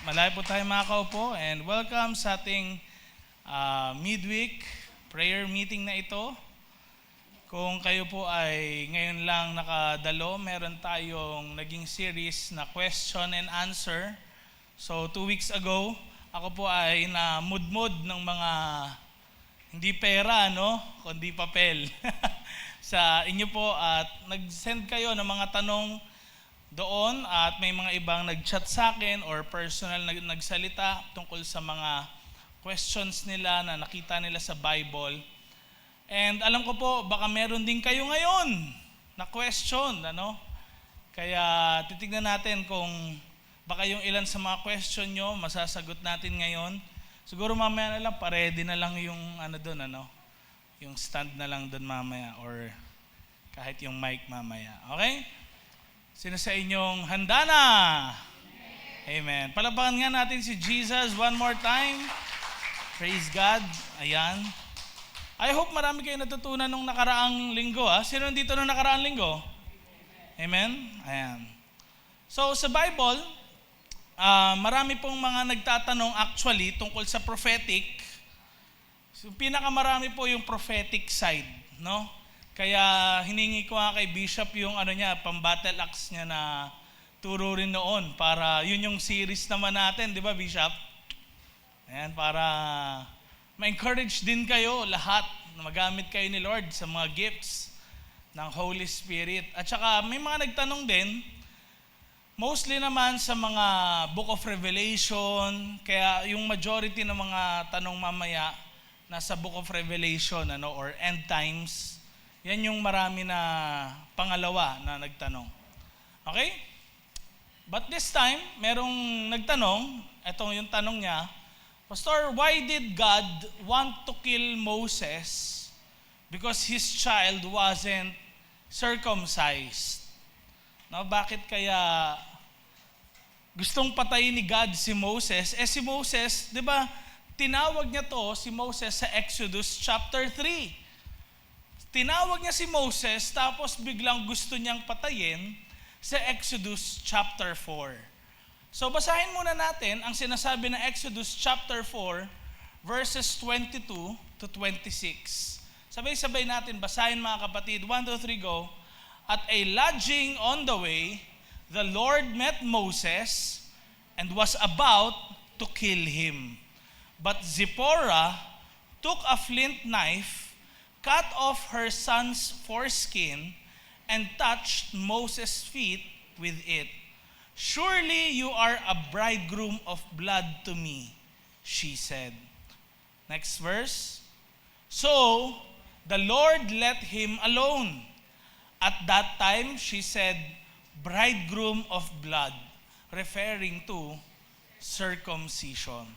Malaya po tayo makakaupo and welcome sa ating midweek prayer meeting na ito. Kung kayo po ay ngayon lang nakadalo, meron tayong naging series na question and answer. So 2 weeks ago, ako po ay na-mood ng mga hindi pera, kundi papel sa inyo po at nag-send kayo ng mga tanong doon at may mga ibang nag-chat sa akin or personal na nagsalita tungkol sa mga questions nila na nakita nila sa Bible. And alam ko po, baka meron din kayo ngayon na question, Kaya titignan natin kung baka yung ilan sa mga question nyo, masasagot natin ngayon. Siguro mamaya na lang, pa-ready na lang yung yung stand na lang doon mamaya or kahit yung mic mamaya. Okay? Sino sa inyong handa na? Amen. Palapakan nga natin si Jesus one more time. Praise God. Ayan. I hope marami kayo natutunan nung nakaraang linggo. Sino nandito nung nakaraang linggo? Amen? Ayan. So sa Bible, marami pong mga nagtatanong actually tungkol sa prophetic. So, pinakamarami po yung prophetic side, Kaya hiningi ko nga kay Bishop yung pang-battle axe niya na turo rin noon para yun yung series naman natin, di ba Bishop? Ayan, para ma-encourage din kayo lahat na magamit kayo ni Lord sa mga gifts ng Holy Spirit. At saka may mga nagtanong din, mostly naman sa mga Book of Revelation, kaya yung majority ng mga tanong mamaya nasa Book of Revelation or End Times. Yan yung marami na pangalawa na nagtanong. Okay? But this time, merong nagtanong, ito yung tanong niya, Pastor, why did God want to kill Moses because his child wasn't circumcised? Bakit kaya gustong patayin ni God si Moses? Si Moses, di ba, tinawag niya to si Moses sa Exodus chapter 3. Tinawag niya si Moses tapos biglang gusto niyang patayin sa Exodus chapter 4. So basahin muna natin ang sinasabi ng Exodus chapter 4 verses 22 to 26. Sabay-sabay natin basahin mga kapatid. 1, 2, 3, go. At a lodging on the way, the Lord met Moses and was about to kill him. But Zipporah took a flint knife, cut off her son's foreskin, and touched Moses' feet with it. Surely you are a bridegroom of blood to me, she said. Next verse. So the Lord let him alone. At that time, she said, bridegroom of blood, referring to circumcision.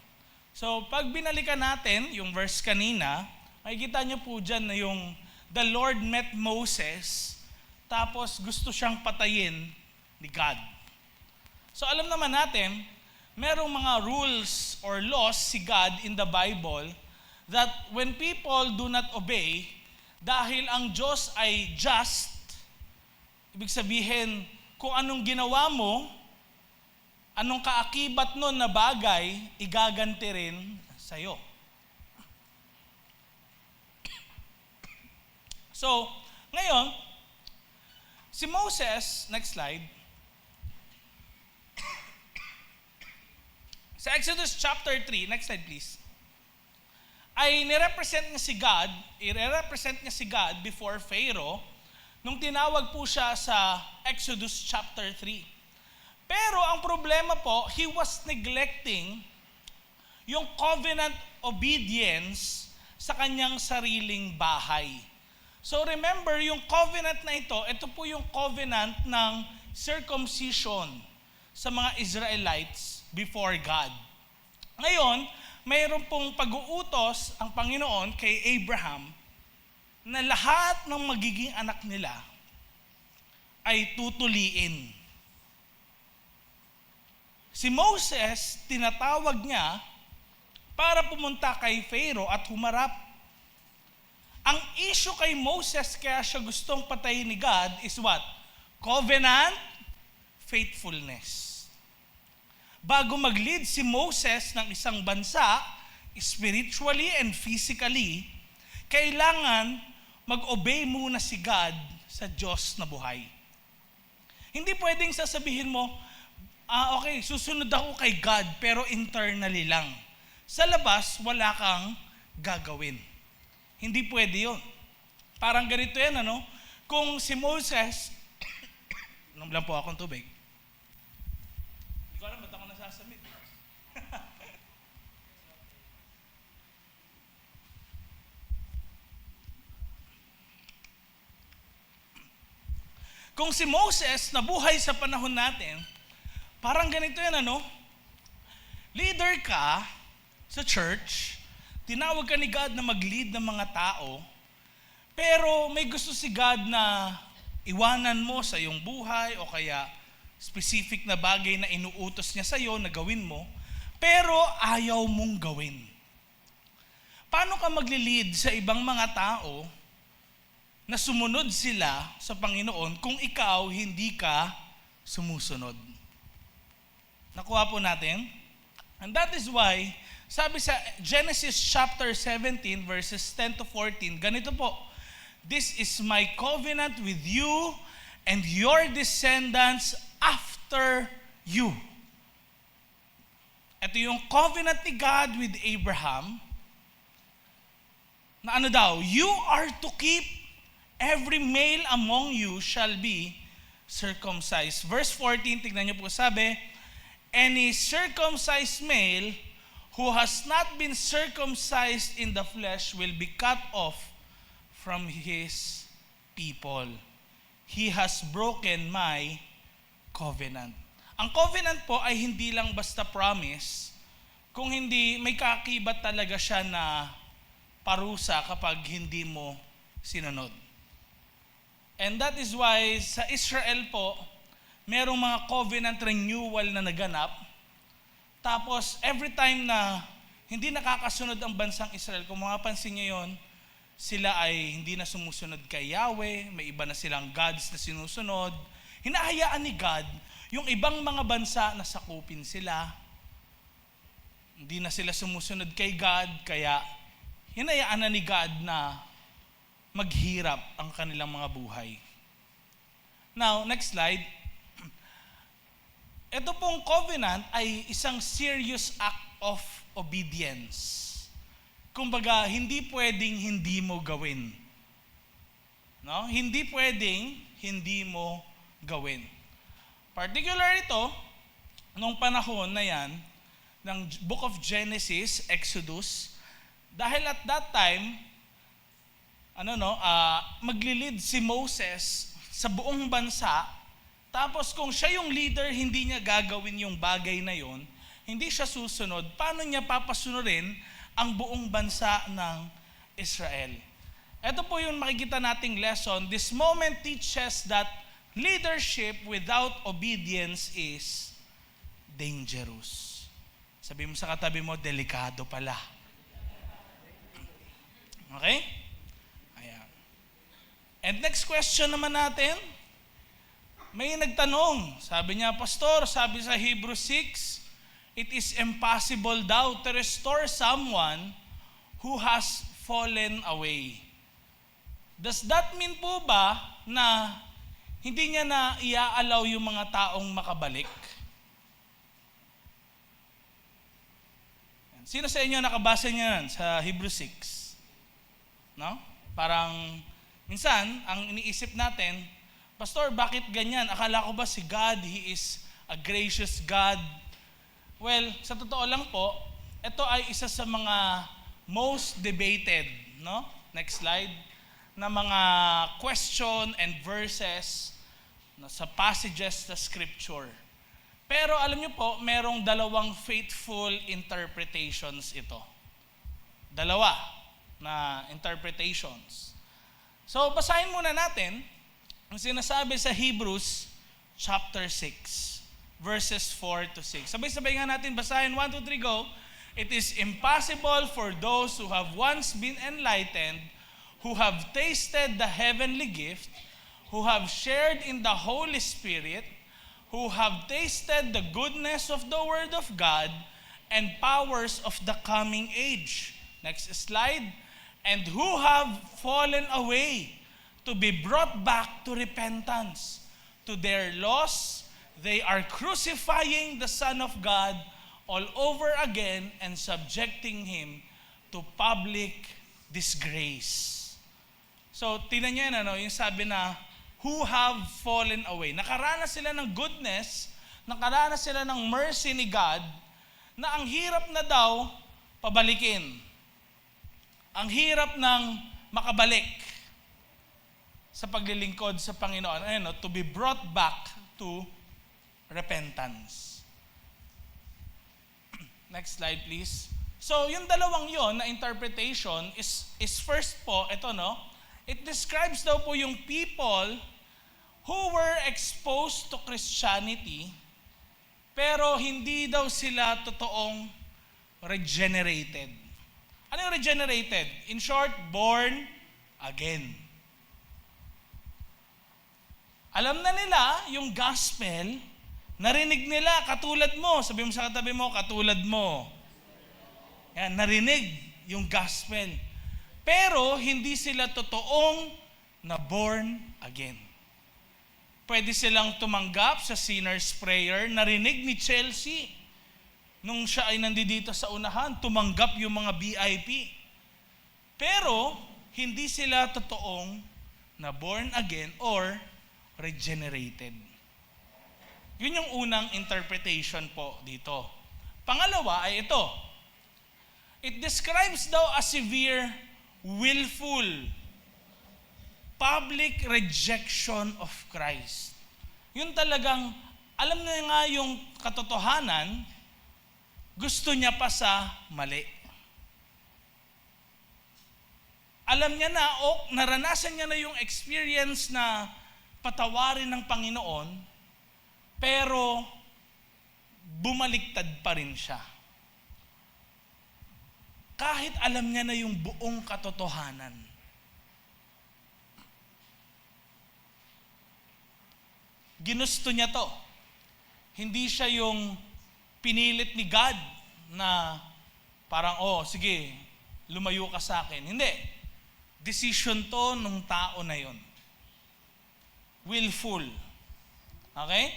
So pag binalikan natin yung verse kanina, makikita niyo po dyan na yung the Lord met Moses, tapos gusto siyang patayin ni God. So alam naman natin, merong mga rules or laws si God in the Bible that when people do not obey, dahil ang Diyos ay just, ibig sabihin, kung anong ginawa mo, anong kaakibat nun na bagay, igaganti rin sa'yo. So, ngayon, si Moses, next slide, sa Exodus chapter 3, next slide please, ay i-represent niya si God before Pharaoh nung tinawag po siya sa Exodus chapter 3. Pero ang problema po, he was neglecting yung covenant obedience sa kanyang sariling bahay. So remember, yung covenant na ito po yung covenant ng circumcision sa mga Israelites before God. Ngayon, mayroon pong pag-uutos ang Panginoon kay Abraham na lahat ng magiging anak nila ay tutuliin. Si Moses, tinatawag niya para pumunta kay Pharaoh at humarap. Ang issue kay Moses kaya siya gustong patayin ni God is what? Covenant faithfulness. bago mag-lead si Moses ng isang bansa, spiritually and physically, kailangan mag-obey muna si God sa Diyos na buhay. Hindi pwedeng sasabihin mo, okay, susunod ako kay God, pero internally lang. Sa labas, wala kang gagawin. Hindi pwede yun. Parang ganito yan, ano? Kung si Moses, inom lang po akong tubig. Hindi ko alam, ba't ako nasasamit? Kung si Moses nabuhay sa panahon natin, parang ganito yan, ano? Leader ka sa church, tinawag ka ni God na mag-lead ng mga tao, pero may gusto si God na iwanan mo sa iyong buhay o kaya specific na bagay na inuutos niya sa iyo na gawin mo, pero ayaw mong gawin. Paano ka magli-lead sa ibang mga tao na sumunod sila sa Panginoon kung ikaw hindi ka sumusunod? Nakuha po natin? And that is why, sabi sa Genesis chapter 17 verses 10 to 14, ganito po, "This is my covenant with you and your descendants after you." Ito yung covenant ni God with Abraham, na ano daw, "You are to keep every male among you shall be circumcised." Verse 14, tignan niyo po, sabi, "Any circumcised male who has not been circumcised in the flesh will be cut off from his people. He has broken my covenant." Ang covenant po ay hindi lang basta promise, kung hindi may kaakibat talaga siya na parusa kapag hindi mo sinunod. And that is why sa Israel po, merong mga covenant renewal na naganap. Tapos every time na hindi nakakasunod ang bansang Israel, kung mapapansin niyo yon, sila ay hindi na sumusunod kay Yahweh, may iba na silang gods na sinusunod. Hinahayaan ni God yung ibang mga bansa na sakupin sila. Hindi na sila sumusunod kay God, kaya hinayaan na ni God na maghirap ang kanilang mga buhay. Now, next slide. Ito pong covenant ay isang serious act of obedience. Kumbaga, hindi pwedeng hindi mo gawin. No? Hindi pwedeng hindi mo gawin. Particular ito, nung panahon na yan, ng Book of Genesis, Exodus, dahil at that time, magli-lead si Moses sa buong bansa, tapos kung siya yung leader, hindi niya gagawin yung bagay na yon, hindi siya susunod, paano niya papasunurin ang buong bansa ng Israel? Ito po yung makikita nating lesson. This moment teaches that leadership without obedience is dangerous. Sabi mo sa katabi mo, delikado pala. Okay? Ayan. And next question naman natin, may nagtanong, sabi niya, "Pastor, sabi sa Hebrews 6, it is impossible daw to restore someone who has fallen away." Does that mean po ba na hindi niya na i-allow yung mga taong makabalik? Sino sa inyo nakabasa niyan sa Hebrews 6? No? Parang minsan, ang iniisip natin, "Pastor, bakit ganyan? Akala ko ba si God, He is a gracious God?" Well, sa totoo lang po, ito ay isa sa mga most debated, no? Next slide. Na mga question and verses sa passages sa scripture. Pero alam niyo po, merong dalawang faithful interpretations ito. Dalawa na interpretations. So, basahin muna natin ang sinasabi sa Hebrews chapter 6, verses 4 to 6. Sabay-sabay nga natin basahin. 1, 2, 3, go. "It is impossible for those who have once been enlightened, who have tasted the heavenly gift, who have shared in the Holy Spirit, who have tasted the goodness of the Word of God and powers of the coming age. Next slide. And who have fallen away to be brought back to repentance. To their loss, they are crucifying the Son of God all over again and subjecting Him to public disgrace. So, tingnan niyo yan, yung sabi na, who have fallen away. Nakaranas sila ng goodness, nakaranas sila ng mercy ni God, na ang hirap na daw pabalikin. Ang hirap ng makabalik sa paglilingkod sa Panginoon. Ayun, to be brought back to repentance. Next slide, please. So, yung dalawang yon na interpretation is first po, ito it describes daw po yung people who were exposed to Christianity, pero hindi daw sila totoong regenerated. Ano yung regenerated? In short, born again. Alam na nila yung gospel, narinig nila katulad mo. Sabi mo sa katabi mo, katulad mo. Yan, narinig yung gospel. Pero hindi sila totoong na born again. Pwede silang tumanggap sa sinner's prayer. Narinig ni Chelsea nung siya ay nandito sa unahan, tumanggap yung mga VIP. Pero hindi sila totoong na born again or regenerated. Yun yung unang interpretation po dito. Pangalawa ay ito. It describes daw a severe, willful, public rejection of Christ. Yun talagang, alam na nga yung katotohanan, gusto niya pa sa mali. Alam niya na, naranasan niya na yung experience na patawarin ng Panginoon, pero bumaliktad pa rin siya. Kahit alam niya na yung buong katotohanan. Ginusto niya to. Hindi siya yung pinilit ni God na parang, sige, lumayo ka sa akin. Hindi. Decision to nung tao na yon. Willful. Okay?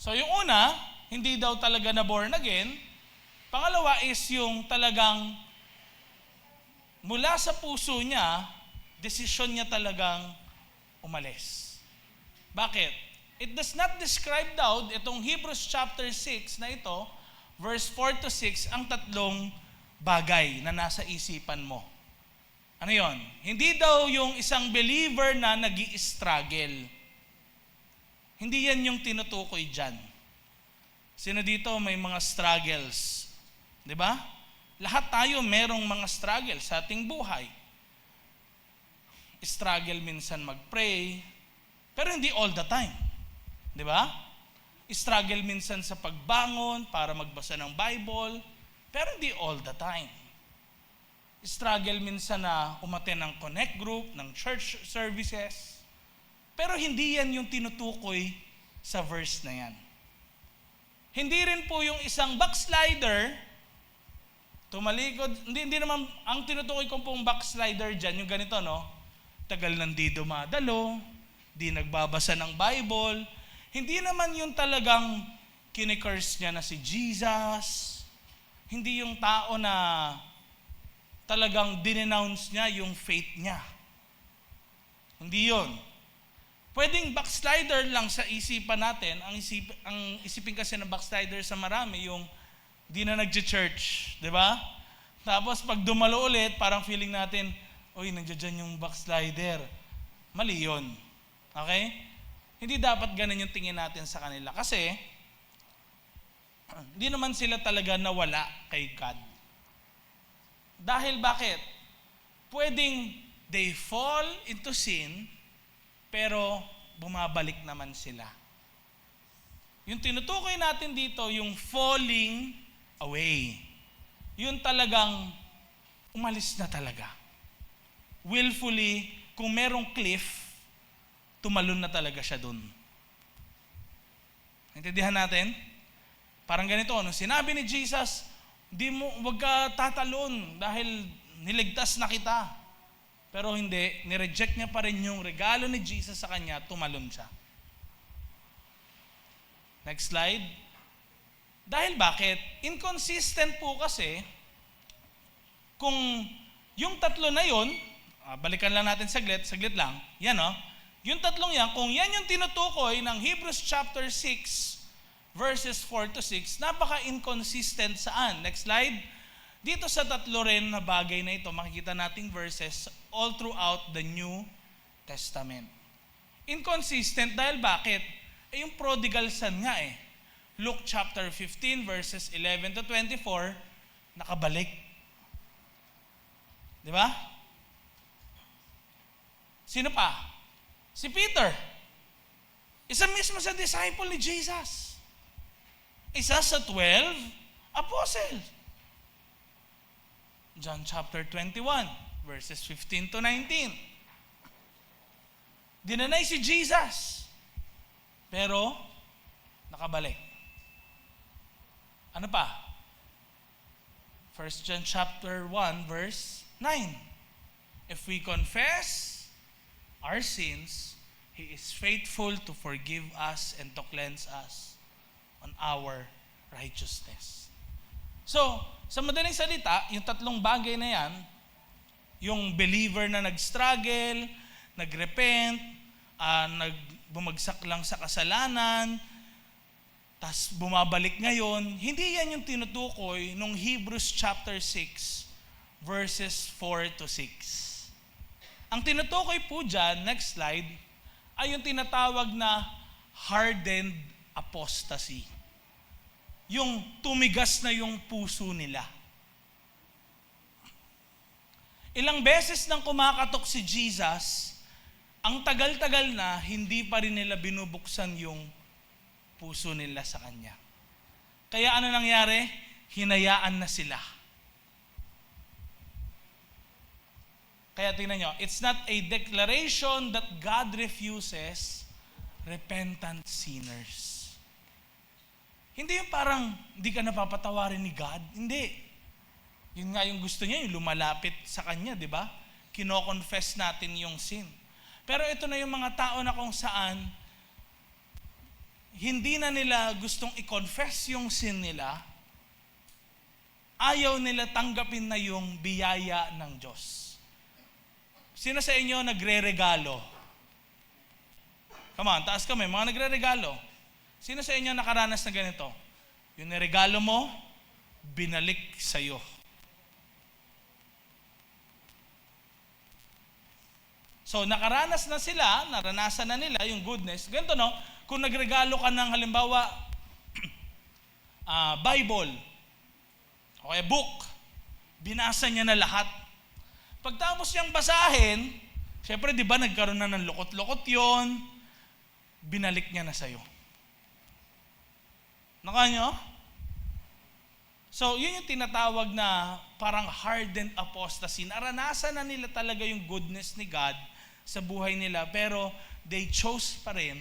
So yung una, hindi daw talaga na born again. Pangalawa is yung talagang mula sa puso niya, desisyon niya talagang umalis. Bakit? It does not describe daw, itong Hebrews chapter 6 na ito, verse 4 to 6, ang tatlong bagay na nasa isipan mo. Ano yon? Hindi daw yung isang believer na nag-i-struggle. Hindi yan yung tinutukoy dyan. Sino dito may mga struggles? Diba? Lahat tayo merong mga struggles sa ating buhay. Struggle minsan mag-pray, pero hindi all the time. Diba? Struggle minsan sa pagbangon para magbasa ng Bible, pero hindi all the time. Struggle minsan na umattend ng connect group, ng church services, pero hindi yan yung tinutukoy sa verse na yan. Hindi rin po yung isang backslider, tumalikod, hindi naman, ang tinutukoy ko pong backslider dyan, yung ganito, tagal nang di dumadalo, di nagbabasa ng Bible, hindi naman yung talagang kinikurse niya na si Jesus, hindi yung tao na talagang dinenounce niya yung faith niya. Hindi yun. Pwedeng backslider lang sa isipan natin. Ang isipin kasi ng backslider sa marami, yung di na nag-church. Di ba? Tapos pag dumalo ulit, parang feeling natin, nandiyan dyan yung backslider. Mali yun. Okay? Hindi dapat ganun yung tingin natin sa kanila. Kasi, hindi naman sila talaga nawala kay God. Dahil bakit? Pwedeng they fall into sin, pero bumabalik naman sila. Yung tinutukoy natin dito, yung falling away. Yun talagang umalis na talaga. Willfully, kung merong cliff, tumalon na talaga siya dun. Naintindihan natin? Parang ganito, nung sinabi ni Jesus, wag ka tatalon dahil niligtas na kita. Pero hindi, nireject niya pa rin yung regalo ni Jesus sa kanya, tumalon siya. Next slide. Dahil bakit? Inconsistent po kasi kung yung tatlo na yun, balikan lang natin saglit lang, yan yung tatlong yan, kung yan yung tinutukoy ng Hebrews chapter 6, verses 4 to 6, napaka-inconsistent saan? Next slide. Dito sa tatlo rin na bagay na ito, makikita nating verses all throughout the New Testament. Inconsistent dahil bakit? Yung prodigal son nga Luke chapter 15, verses 11 to 24, nakabalik. Di ba? Sino pa? Si Peter. Isa mismo sa disciple ni Jesus. Isa sa 12 apostles. John chapter 21, verses 15 to 19. Dinanay si Jesus. Pero, nakabalik. Ano pa? 1 John chapter 1, verse 9. If we confess our sins, He is faithful to forgive us and to cleanse us on our righteousness. So, sa madaling salita, yung tatlong bagay na yan, yung believer na nag-struggle, nag-repent, bumagsak lang sa kasalanan, tas bumabalik ngayon, hindi yan yung tinutukoy nung Hebrews chapter 6, verses 4 to 6. Ang tinutukoy po dyan, next slide, ay yung tinatawag na hardened apostasy. Yung tumigas na yung puso nila. Ilang beses nang kumakatok si Jesus, ang tagal-tagal na, hindi pa rin nila binubuksan yung puso nila sa Kanya. Kaya ano nangyari? Hinayaan na sila. Kaya tingnan nyo, it's not a declaration that God refuses repentant sinners. Hindi yung parang hindi ka napapatawarin ni God. Hindi. Yun nga yung gusto niya, yung lumalapit sa Kanya, di ba? Kino-confess natin yung sin. Pero ito na yung mga tao na kung saan hindi na nila gustong i-confess yung sin nila, ayaw nila tanggapin na yung biyaya ng Diyos. Sino sa inyo nagre-regalo? Come on, taas kami, mga nagre-regalo. Sino sa inyo nakaranas na ganito? Yung niregalo mo, binalik sa'yo. So, nakaranas na sila, naranasan na nila yung goodness. Ganito kung nagregalo ka ng halimbawa, Bible, o kaya book, binasa niya na lahat. Pagtapos niyang basahin, syempre di ba nagkaroon na ng lukot-lukot yon, binalik niya na sa'yo. Nyo? So, yun yung tinatawag na parang hardened apostasy. Naranasan na nila talaga yung goodness ni God sa buhay nila, pero they chose pa rin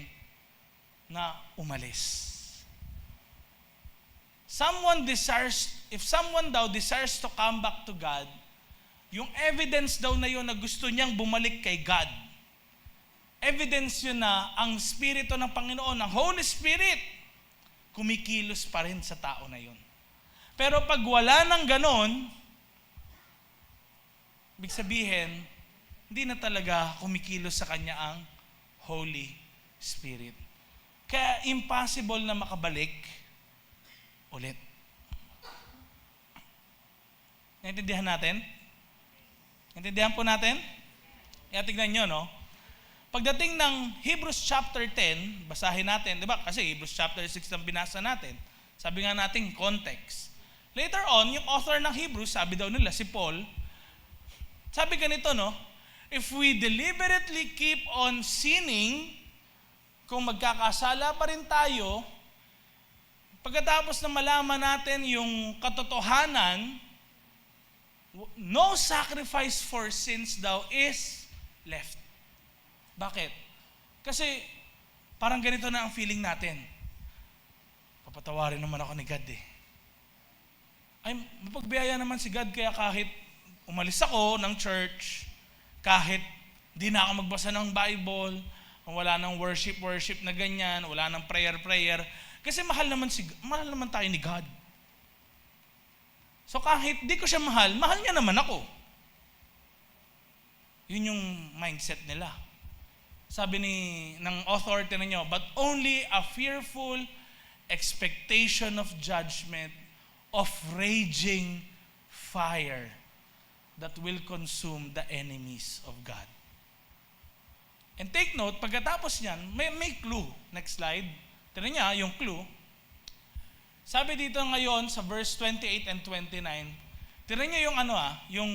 na umalis. If someone daw desires to come back to God, yung evidence daw na yun na gusto niyang bumalik kay God, evidence yun na ang Espiritu ng Panginoon, ang Holy Spirit, kumikilos pa rin sa tao na yun. Pero pag wala nang ganon, ibig sabihin, hindi na talaga kumikilos sa kanya ang Holy Spirit. Kaya impossible na makabalik ulit. Naintindihan natin? Naintindihan po natin? Kaya tignan nyo, Pagdating ng Hebrews chapter 10, basahin natin, di ba? Kasi Hebrews chapter 6 ang binasa natin. Sabi nga natin, context. Later on, yung author ng Hebrews, sabi daw nila, si Paul, sabi ganito, if we deliberately keep on sinning, kung magkakasala pa rin tayo, pagkatapos na malaman natin yung katotohanan, no sacrifice for sins daw is left. Bakit? Kasi parang ganito na ang feeling natin. papatawarin naman ako ni God eh. Ay, mapagbiyaya naman si God kaya kahit umalis ako ng church, kahit di na ako magbasa ng Bible, wala nang worship na ganyan, wala nang prayer, kasi mahal naman tayo ni God. So kahit di ko siya mahal niya naman ako. Yun yung mindset nila. Sabi ng authority ninyo, but only a fearful expectation of judgment of raging fire that will consume the enemies of God. And take note, pagkatapos niyan, may clue. Next slide. Tignan niya yung clue. Sabi dito ngayon sa verse 28 and 29, tignan niya yung yung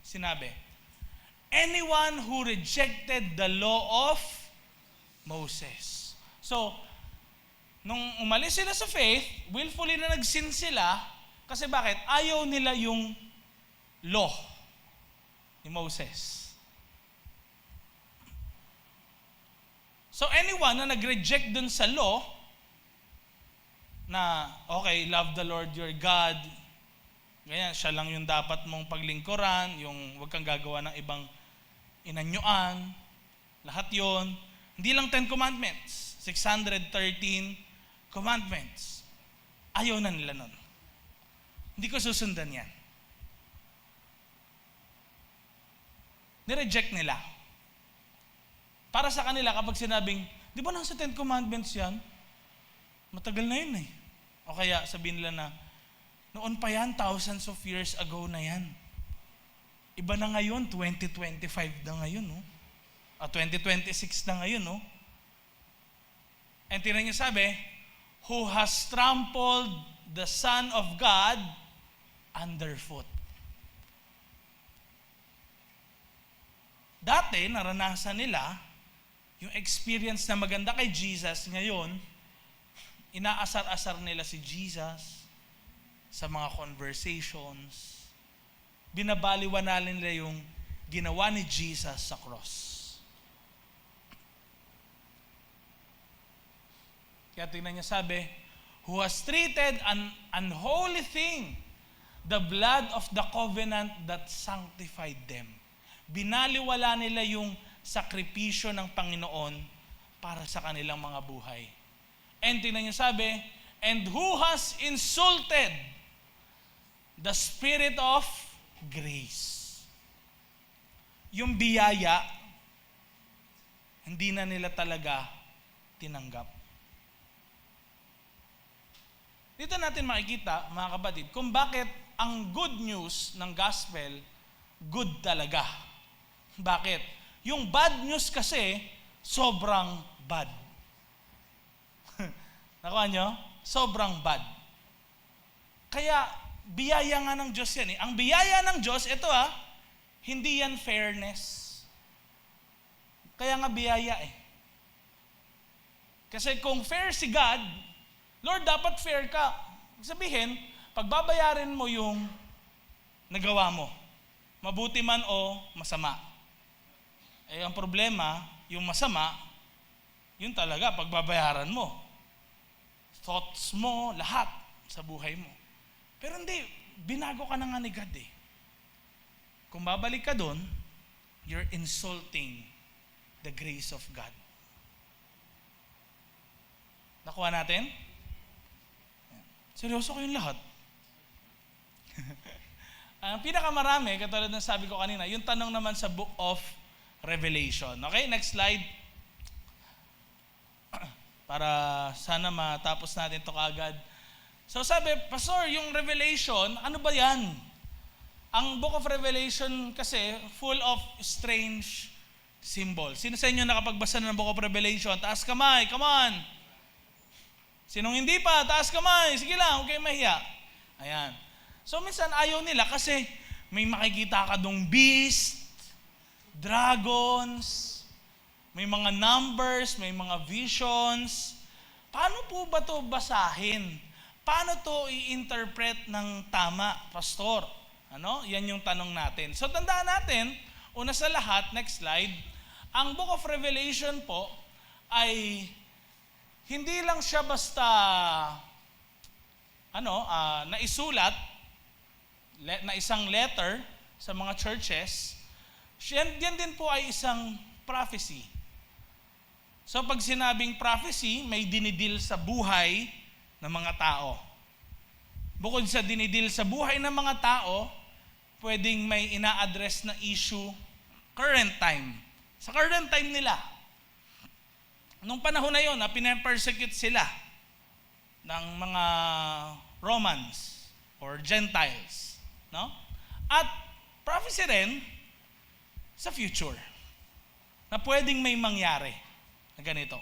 sinabi. Anyone who rejected the law of Moses. So, nung umalis sila sa faith, willfully na nag-sin sila, kasi bakit? Ayaw nila yung law ni Moses. So anyone na nag-reject dun sa law, na okay, love the Lord your God, ganyan, siya lang yung dapat mong paglingkuran, yung huwag kang gagawa ng ibang inanyuan, lahat yon. Hindi lang 10 commandments, 613 commandments. Ayaw na nila nun. Hindi ko susundan yan. Nireject nila. Para sa kanila, kapag sinabing, di ba nasa 10 commandments yan? Matagal na yun eh. O kaya sabihin nila na, noon pa yan, thousands of years ago na yan. Iba na ngayon, 2025 na ngayon, no? 2026 na ngayon, no? And tingnan niyo sabi, who has trampled the Son of God underfoot. Dati, naranasan nila yung experience na maganda kay Jesus. Ngayon, inaasar-asar nila si Jesus sa mga conversations. Binabaliwanalan nila yung ginawa ni Jesus sa cross. Kaya tingnan niya sabi, who has treated an unholy thing, the blood of the covenant that sanctified them. Binaliwala nila yung sakripisyo ng Panginoon para sa kanilang mga buhay. And tingnan niyo sabi, and who has insulted the Spirit of grace. Yung biyaya, hindi na nila talaga tinanggap. Dito natin makikita, mga kapatid, kung bakit ang good news ng gospel, good talaga. Bakit? Yung bad news kasi, sobrang bad. Nakuha nyo? Sobrang bad. Kaya, biyaya nga ng Diyos yan eh. Ang biyaya ng Diyos, ito hindi yan fairness. Kaya nga biyaya eh. Kasi kung fair si God, Lord, dapat fair ka. Sabihin, pagbabayarin mo yung nagawa mo, mabuti man o masama. Eh, ang problema, yung masama, yun talaga, pagbabayaran mo. Thoughts mo, lahat sa buhay mo. Pero hindi, binago ka na nga ni God eh. Kung babalik ka doon, you're insulting the grace of God. Nakuha natin? Seryoso kayong lahat. Ang pinakamarami, katulad ng sabi ko kanina, yung tanong naman sa Book of Revelation. Okay, next slide. Para sana matapos natin ito kaagad. So sabi, Pastor, yung Revelation, ano ba yan? Ang Book of Revelation kasi full of strange symbols. Sino sa inyo nakapagbasa ng Book of Revelation? Taas kamay, come on! Sinong hindi pa, taas kamay, sige lang, huwag kayong mahiya. Ayan. So minsan ayaw nila kasi may makikita ka dong beast, dragons, may mga numbers, may mga visions. Paano po ba ito basahin? Paano ito i-interpret ng tama, Pastor? Yan yung tanong natin. So tandaan natin, una sa lahat, next slide, ang Book of Revelation po ay hindi lang siya basta naisulat na isang letter sa mga churches. Yan din po ay isang prophecy. So pag sinabing prophecy, may dinidil sa buhay ng mga tao. Bukod sa dinidil sa buhay ng mga tao, pwedeng may ina-address na issue current time. Sa current time nila. Nung panahon na yon, pinapersecute sila ng mga Romans or Gentiles. No? At prophecy rin sa future na pwedeng may mangyari na ganito.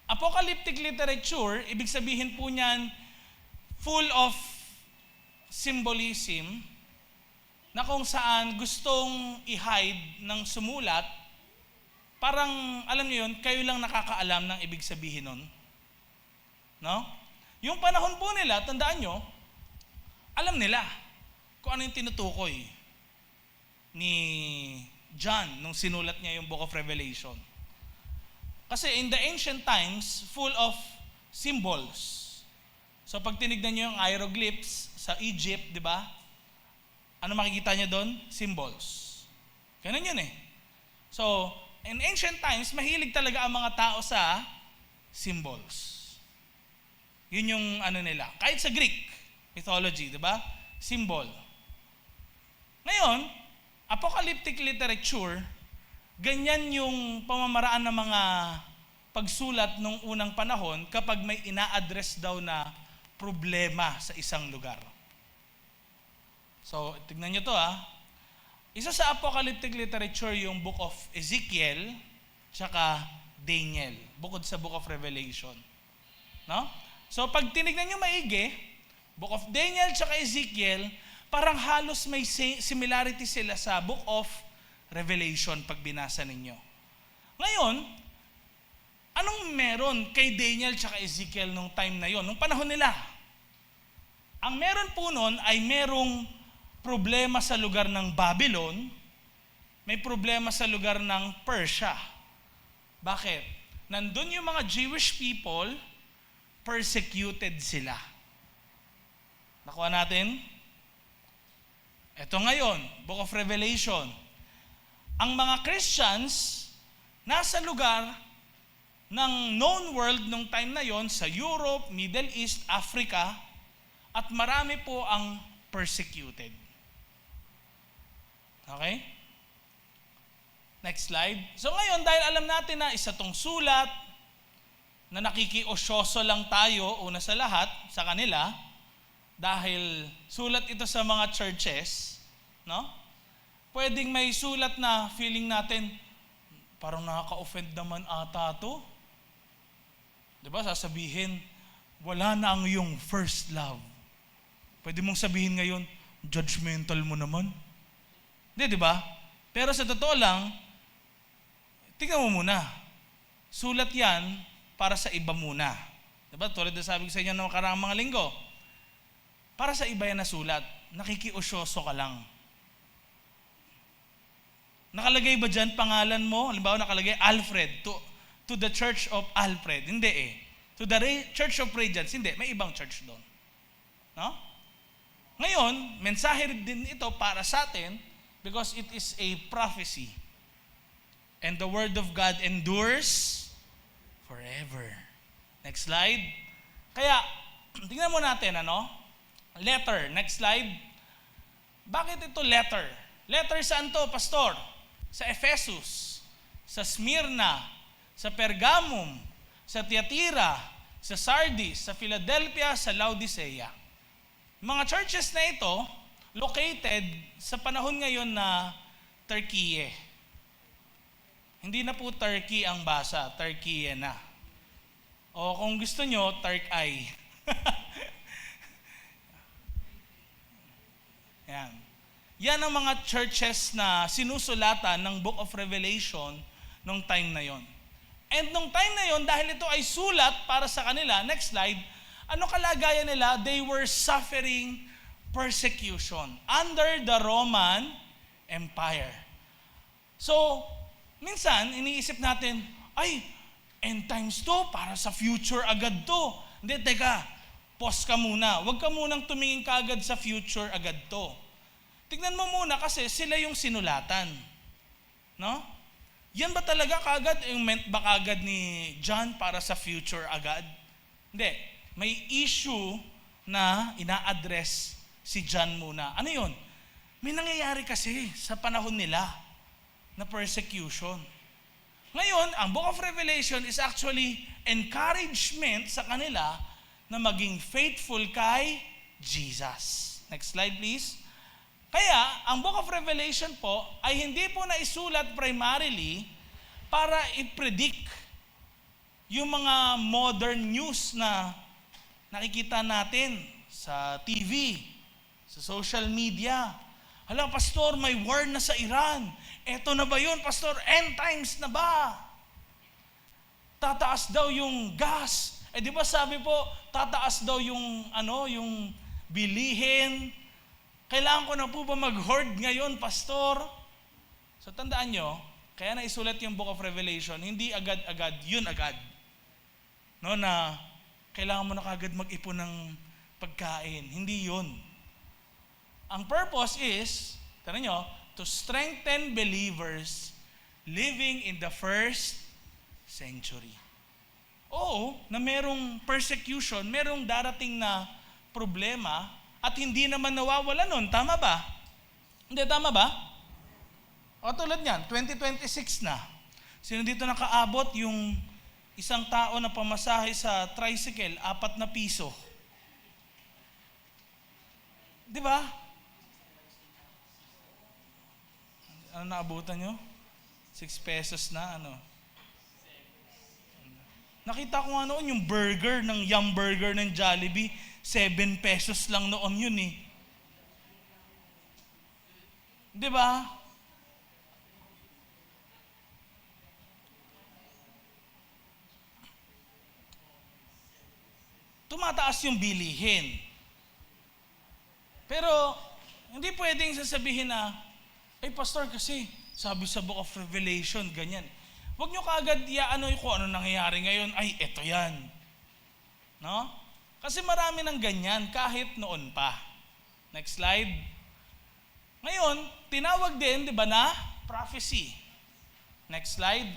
Apocalyptic literature, ibig sabihin po niyan, full of symbolism na kung saan gustong i-hide ng sumulat, parang, alam niyo yun, kayo lang nakakaalam ng ibig sabihin nun. No? Yung panahon po nila, tandaan nyo, alam nila kung ano yung tinutukoy ni John nung sinulat niya yung Book of Revelation. Kasi in the ancient times, full of symbols. So pag tinignan niyo yung hieroglyphs sa Egypt, di ba? Ano makikita niyo doon? Symbols. Ganun yun eh. So, in ancient times, mahilig talaga ang mga tao sa symbols. Yun yung nila. Kahit sa Greek mythology, di ba? Symbol. Ngayon, apocalyptic literature, ganyan yung pamamaraan ng mga pagsulat nung unang panahon kapag may ina-address daw na problema sa isang lugar. So, tignan nyo to Isa sa apocalyptic literature yung Book of Ezekiel tsaka Daniel, bukod sa Book of Revelation. No? So, pag tinignan nyo maigi, Book of Daniel tsaka Ezekiel, parang halos may similarity sila sa Book of Revelation pag binasa ninyo. Ngayon, anong meron kay Daniel tsaka Ezekiel nung time na yon, nung panahon nila? Ang meron po nun ay merong problema sa lugar ng Babylon, may problema sa lugar ng Persia. Bakit? Nandun yung mga Jewish people, persecuted sila. Nakuha natin? Ito ngayon, Book of Revelation. Ang mga Christians, nasa lugar ng known world nung time na yon, sa Europe, Middle East, Africa, at marami po ang persecuted. Okay? Next slide. So ngayon, dahil alam natin na isa tong sulat, na nakikiosyoso lang tayo, una sa lahat, sa kanila, dahil sulat ito sa mga churches, no? Pwedeng may sulat na feeling natin, parang nakaka-offend naman ata to. Diba? Sasabihin, wala na ang iyong first love. Pwede mong sabihin ngayon, judgmental mo naman. Hindi, diba? Pero sa totoo lang, tingnan mo muna. Sulat yan para sa iba muna. Diba? Tulad na sabi ko sa inyo ng nakaraang mga linggo. Para sa iba yan na sulat. Nakikiusyoso ka lang. Nakalagay ba dyan pangalan mo? Halimbawa nakalagay Alfred to the Church of Alfred. Hindi eh. To the Church of Radiance. Hindi. May ibang church doon. No? Ngayon, mensahe din ito para sa atin because it is a prophecy. And the Word of God endures forever. Next slide. Kaya, tingnan mo natin, letter. Next slide. Bakit ito letter? Letter saan to, pastor? Sa Ephesus, sa Smyrna, sa Pergamum, sa Thyatira, sa Sardis, sa Philadelphia, sa Laodicea. Mga churches na ito, located sa panahon ngayon na Turkey. Hindi na po Turkey ang basa, Turkey na. O kung gusto nyo, Turkey. Yan. Yan ang mga churches na sinusulatan ng Book of Revelation nung time na yon. And nung time na yon, dahil ito ay sulat para sa kanila, next slide, ano kalagayan nila? They were suffering persecution under the Roman Empire. So, minsan, iniisip natin, ay, end times to, para sa future agad to. Hindi, teka, pause ka muna. Huwag ka munang tumingin kaagad sa future agad to. Tignan mo muna kasi sila yung sinulatan. No? Yan ba talaga kaagad? Yung meant ba kaagad ni John para sa future agad? Hindi. May issue na ina-address si John muna. Ano yun? May nangyayari kasi sa panahon nila na persecution. Ngayon, ang Book of Revelation is actually encouragement sa kanila na maging faithful kay Jesus. Next slide please. Kaya, ang Book of Revelation po ay hindi po naisulat primarily para i-predict yung mga modern news na nakikita natin sa TV, sa social media. Hala, Pastor, may war na sa Iran. Eto na ba yun, Pastor? End times na ba? Tataas daw yung gas. Di ba sabi po, tataas daw yung bilihin. Kailangan ko na po ba mag-hoard ngayon, Pastor? So tandaan nyo, kaya naisulat yung Book of Revelation, hindi agad-agad, yun agad. No, na kailangan mo na kagad mag-ipon ng pagkain. Hindi yun. Ang purpose is, tandaan nyo, to strengthen believers living in the first century. Oo, na merong persecution, merong darating na problema, at hindi naman nawawala nun. Tama ba? Hindi, tama ba? O tulad niyan, 2026 na. Sino dito nakaabot yung isang tao na pamasahe sa tricycle, 4 na piso? Di ba? Ano naabutan nyo? 6 pesos na Nakita ko nga noon yung burger ng Yum Burger ng Jollibee, 7 pesos lang noon yun eh. Di ba? Tumataas yung bilihin. Pero, hindi pwedeng sasabihin na, ay Pastor kasi, sabi sa Book of Revelation, ganyan. Huwag nyo kaagad kung ano nangyayari ngayon, ay eto yan. No? Kasi marami ng ganyan kahit noon pa. Next slide. Ngayon, tinawag din, di ba na? Prophecy. Next slide.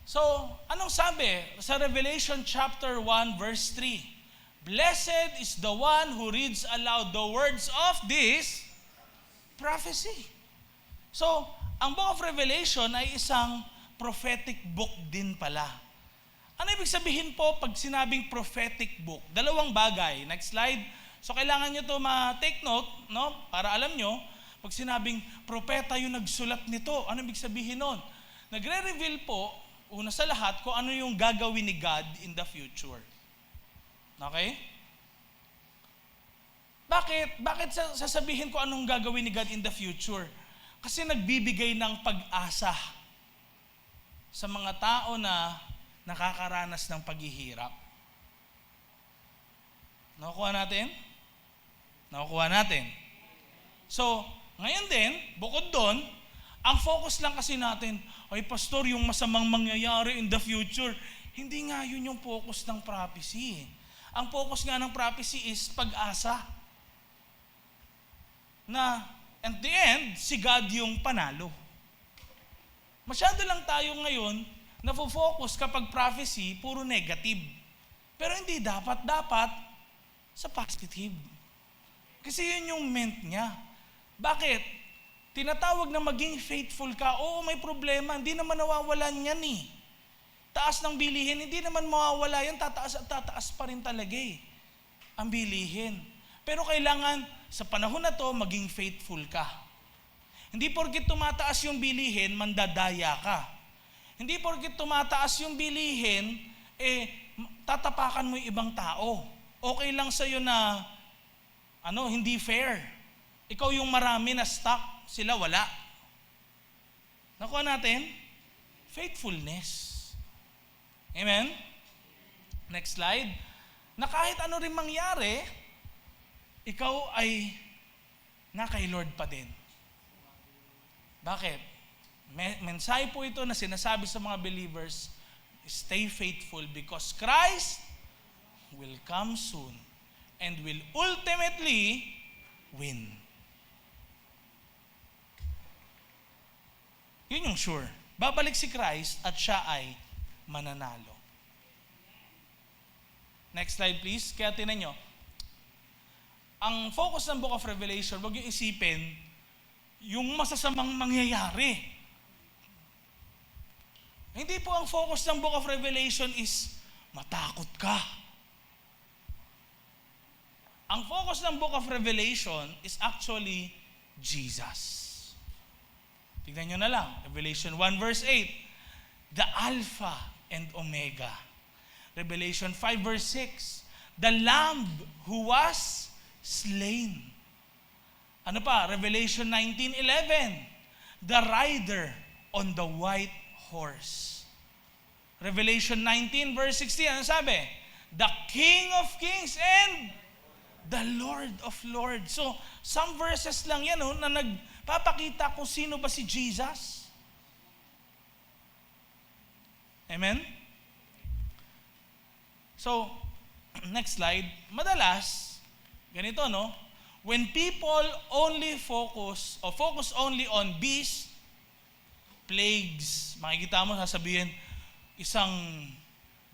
So, anong sabi? Sa Revelation chapter 1 verse 3. Blessed is the one who reads aloud the words of this prophecy. So, ang Book of Revelation ay isang prophetic book din pala. Ano ibig sabihin po pag sinabing prophetic book? 2 bagay. Next slide. So kailangan nyo to ma-take note, no? Para alam nyo, pag sinabing propeta yung nagsulat nito, ano ibig sabihin nun? Nagre-reveal po, una sa lahat, kung ano yung gagawin ni God in the future. Okay? Bakit sasabihin ko anong gagawin ni God in the future? Kasi nagbibigay ng pag-asa sa mga tao na nakakaranas ng paghihirap. Nakukuha natin? So, ngayon din, bukod doon, ang focus lang kasi natin, ay Pastor, yung masamang mangyayari in the future, hindi nga yun yung focus ng prophecy. Ang focus nga ng prophecy is pag-asa. Na, at the end, si God yung panalo. Masyado lang tayo ngayon nafo-focus kapag prophecy, puro negative. Pero hindi dapat sa positive. Kasi yun yung meant niya. Bakit? Tinatawag na maging faithful ka. Oo, may problema. Hindi naman nawawalan yan eh. Taas ng bilihin, hindi naman mawawala yan. Tataas at tataas pa rin talaga eh. Ang bilihin. Pero kailangan sa panahon na to, maging faithful ka. Hindi porket tumataas yung bilihin, mandadaya ka. Hindi porket tumataas yung bilihin, tatapakan mo yung ibang tao. Okay lang sa'yo na, hindi fair. Ikaw yung marami na stock, sila wala. Nakuha natin? Faithfulness. Amen? Next slide. Na kahit ano rin mangyari, ikaw ay na kay Lord pa din. Bakit? Mensahe po ito na sinasabi sa mga believers, stay faithful because Christ will come soon and will ultimately win. Yun yung sure. Babalik si Christ at siya ay mananalo. Next slide please. Kaya tinan nyo, ang focus ng Book of Revelation, wag yung isipin yung masasamang mangyayari. Hindi po ang focus ng Book of Revelation is matakot ka. Ang focus ng Book of Revelation is actually Jesus. Tignan nyo na lang, Revelation 1 verse 8, the Alpha and Omega. Revelation 5 verse 6, the Lamb who was slain. Ano pa? Revelation 19:11, the rider on the white horse. Revelation 19 verse 16, ano sabi? The King of Kings and the Lord of Lords. So, some verses lang yan na nagpapakita kung sino ba si Jesus. Amen? So, next slide. Madalas, ganito, no? When people only focus only on beasts, plagues, makikita mo, sasabihin, isang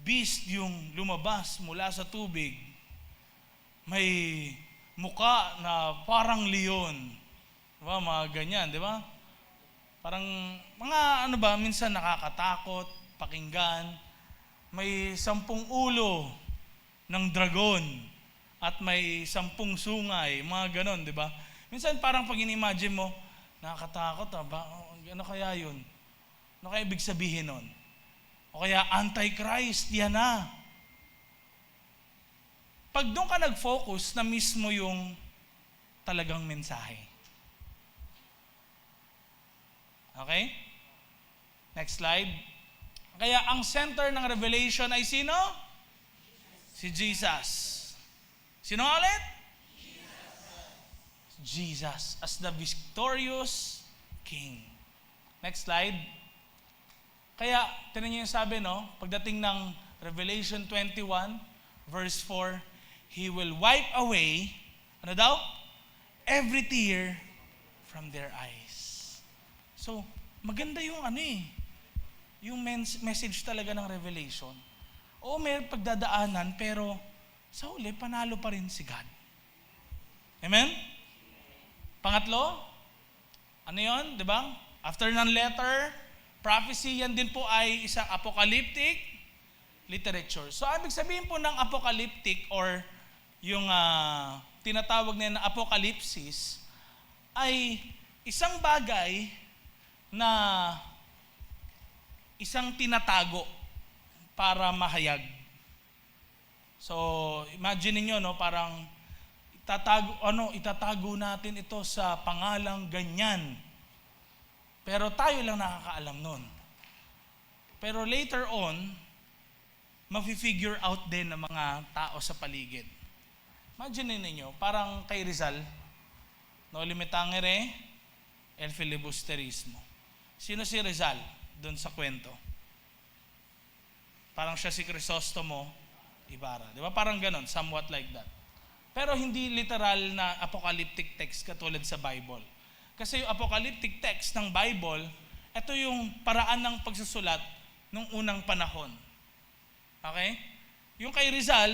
beast yung lumabas mula sa tubig. May muka na parang leon. Diba? Mga ganyan, di ba? Parang, mga minsan nakakatakot, pakinggan. May 10 ulo ng dragon at may 10 sungay, mga ganon, di ba? Minsan parang pag in-imagine mo, nakakatakot, ano kaya yun? Ano kaya ibig sabihin nun? O kaya Antichrist, yan na. Pag doon ka nag-focus na mismo yung talagang mensahe. Okay? Next slide. Kaya ang center ng Revelation ay sino? Si Jesus. Sino ulit? Jesus as the victorious King. Next slide. Kaya, tinan niyo yung sabi, no? Pagdating ng Revelation 21, verse 4, He will wipe away, ano daw? Every tear from their eyes. So, maganda yung yung message talaga ng Revelation. Oo, may pagdadaanan, pero sa huli, panalo pa rin si God. Amen? Pangatlo, ano yun? Diba? After ng letter, prophecy, yan din po ay isang apocalyptic literature. So, ibig sabihin po ng apocalyptic or yung tinatawag na apocalypsis ay isang bagay na isang tinatago para mahayag. So, imagine niyo, no, parang itatago natin ito sa pangalang ganyan. Pero tayo lang nakakaalam nun. Pero later on, mafi-figure out din ng mga tao sa paligid. Imagine ninyo, parang kay Rizal, no limitangere, el filibusterismo. Sino si Rizal doon sa kwento? Parang siya si Crisostomo Ibarra. Di ba? Parang ganon, somewhat like that. Pero hindi literal na apocalyptic text katulad sa Bible. Kasi yung apocalyptic text ng Bible, ito yung paraan ng pagsusulat nung unang panahon. Okay? Yung kay Rizal,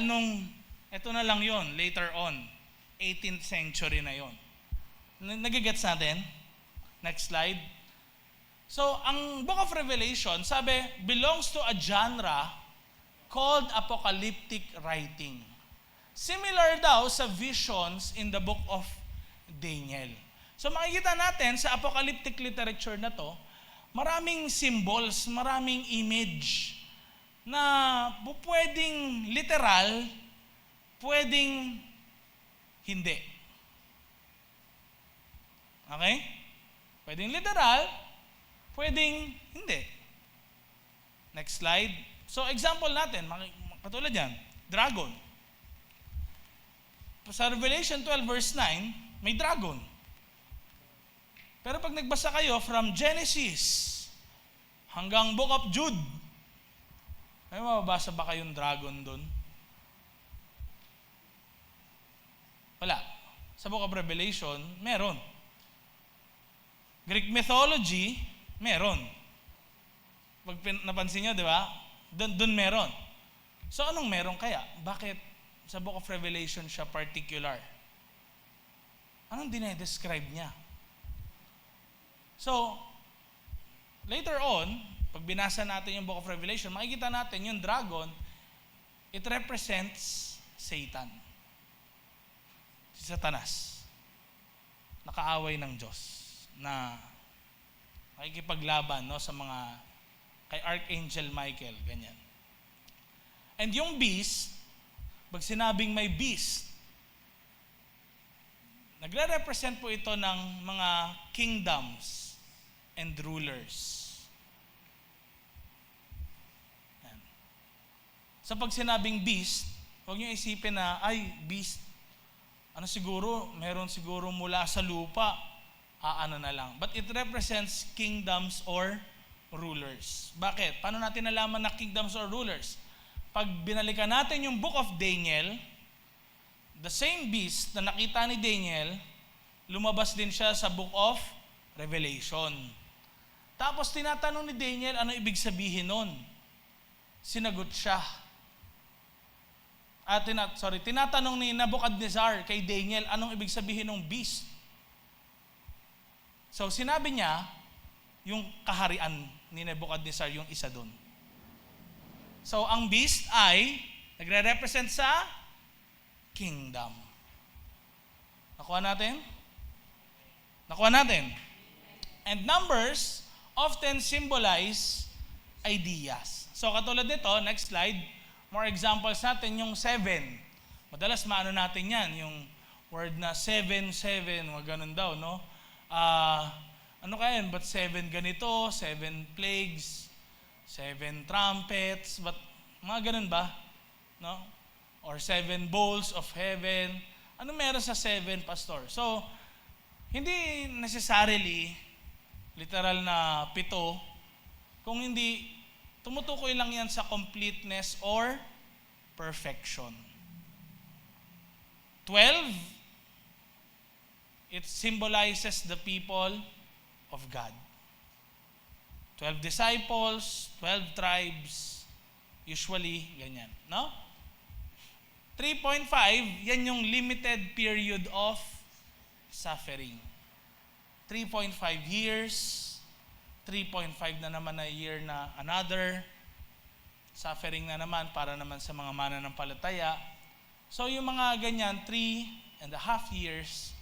ito na lang yon later on. 18th century na yon. Nagigets natin? Next slide. So, ang Book of Revelation, sabi, belongs to a genre called apocalyptic writing. Similar daw sa visions in the Book of Daniel. So, makikita natin sa apocalyptic literature na to, maraming symbols, maraming image na pwedeng literal, pwedeng hindi. Okay? Pwedeng literal, pwedeng hindi. Next slide. So, example natin, katulad yan, dragon. Sa Revelation 12 verse 9, may dragon. Pero pag nagbasa kayo from Genesis hanggang Book of Jude, may mababasa ba kayong dragon doon? Wala. Sa Book of Revelation, meron. Greek mythology, meron. Pag napansin nyo, di ba? Doon meron. So anong meron kaya? Bakit sa Book of Revelation siya particular? Anong dinedescribe niya? So, later on, pag binasa natin yung Book of Revelation, makikita natin yung dragon, it represents Satan. Si Satanas. Nakaaway ng Diyos na nakikipaglaban, no, sa mga kay Archangel Michael, ganyan. And yung beast, pag sinabing may beast, nagre-represent po ito ng mga kingdoms and rulers. Yan. So pag sinabing beast, huwag niyo isipin na, ay, beast, meron siguro mula sa lupa, ano na lang. But it represents kingdoms or rulers. Bakit? Paano natin nalaman na kingdoms or rulers? Pag binalikan natin yung Book of Daniel, the same beast na nakita ni Daniel, lumabas din siya sa Book of Revelation. Tapos tinatanong ni Daniel, ano ibig sabihin nun? Sinagot siya. Tinatanong ni Nebuchadnezzar kay Daniel, anong ibig sabihin ng beast? So sinabi niya, yung kaharian ni Nebuchadnezzar, yung isa doon. So ang beast ay nagre-represent sa kingdom. Nakuha natin? And numbers often symbolize ideas. So katulad nito, next slide, more examples natin, yung 7. Madalas maano natin yan, yung word na 7, mga ganun daw, no? Ano kaya yun? But 7 ganito, 7 plagues, 7 trumpets, but mga ganun ba? No? Or 7 bowls of heaven. Ano meron sa 7, pastor? So, hindi necessarily literal na 7, kung hindi, tumutukoy lang yan sa completeness or perfection. 12, it symbolizes the people of God. 12 disciples, 12 tribes, usually ganyan, no? 3.5, yan yung limited period of suffering. 3.5 years, 3.5 na naman na year na another, suffering na naman para naman sa mga mananampalataya. So yung mga ganyan, 3.5 years,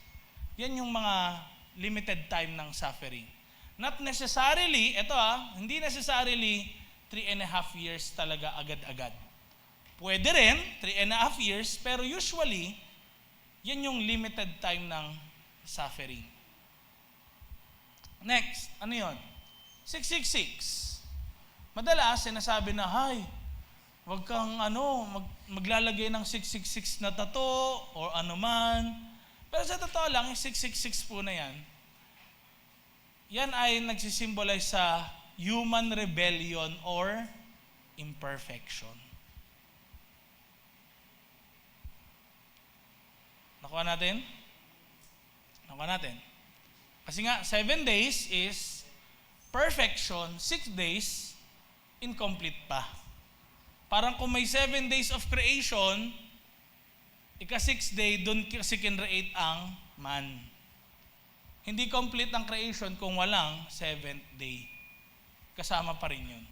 yan yung mga limited time ng suffering. Not necessarily, hindi necessarily 3.5 years talaga agad-agad. Pwede rin, 3.5 years, pero usually, yan yung limited time ng suffering. Next, ano yun? 666. Madalas, sinasabi na, wag kang maglalagay ng 666 na tattoo or ano man. Pero sa totoo lang, yung 666 po na yan ay nagsisimbolize sa human rebellion or imperfection. Nakuha natin? Kasi nga, 7 days is perfection, 6 days, incomplete pa. Parang kung may 7 days of creation, ika-6 day, doon kasi kinreate ang man. Hindi complete ang creation kung walang 7th day. Kasama pa rin yun.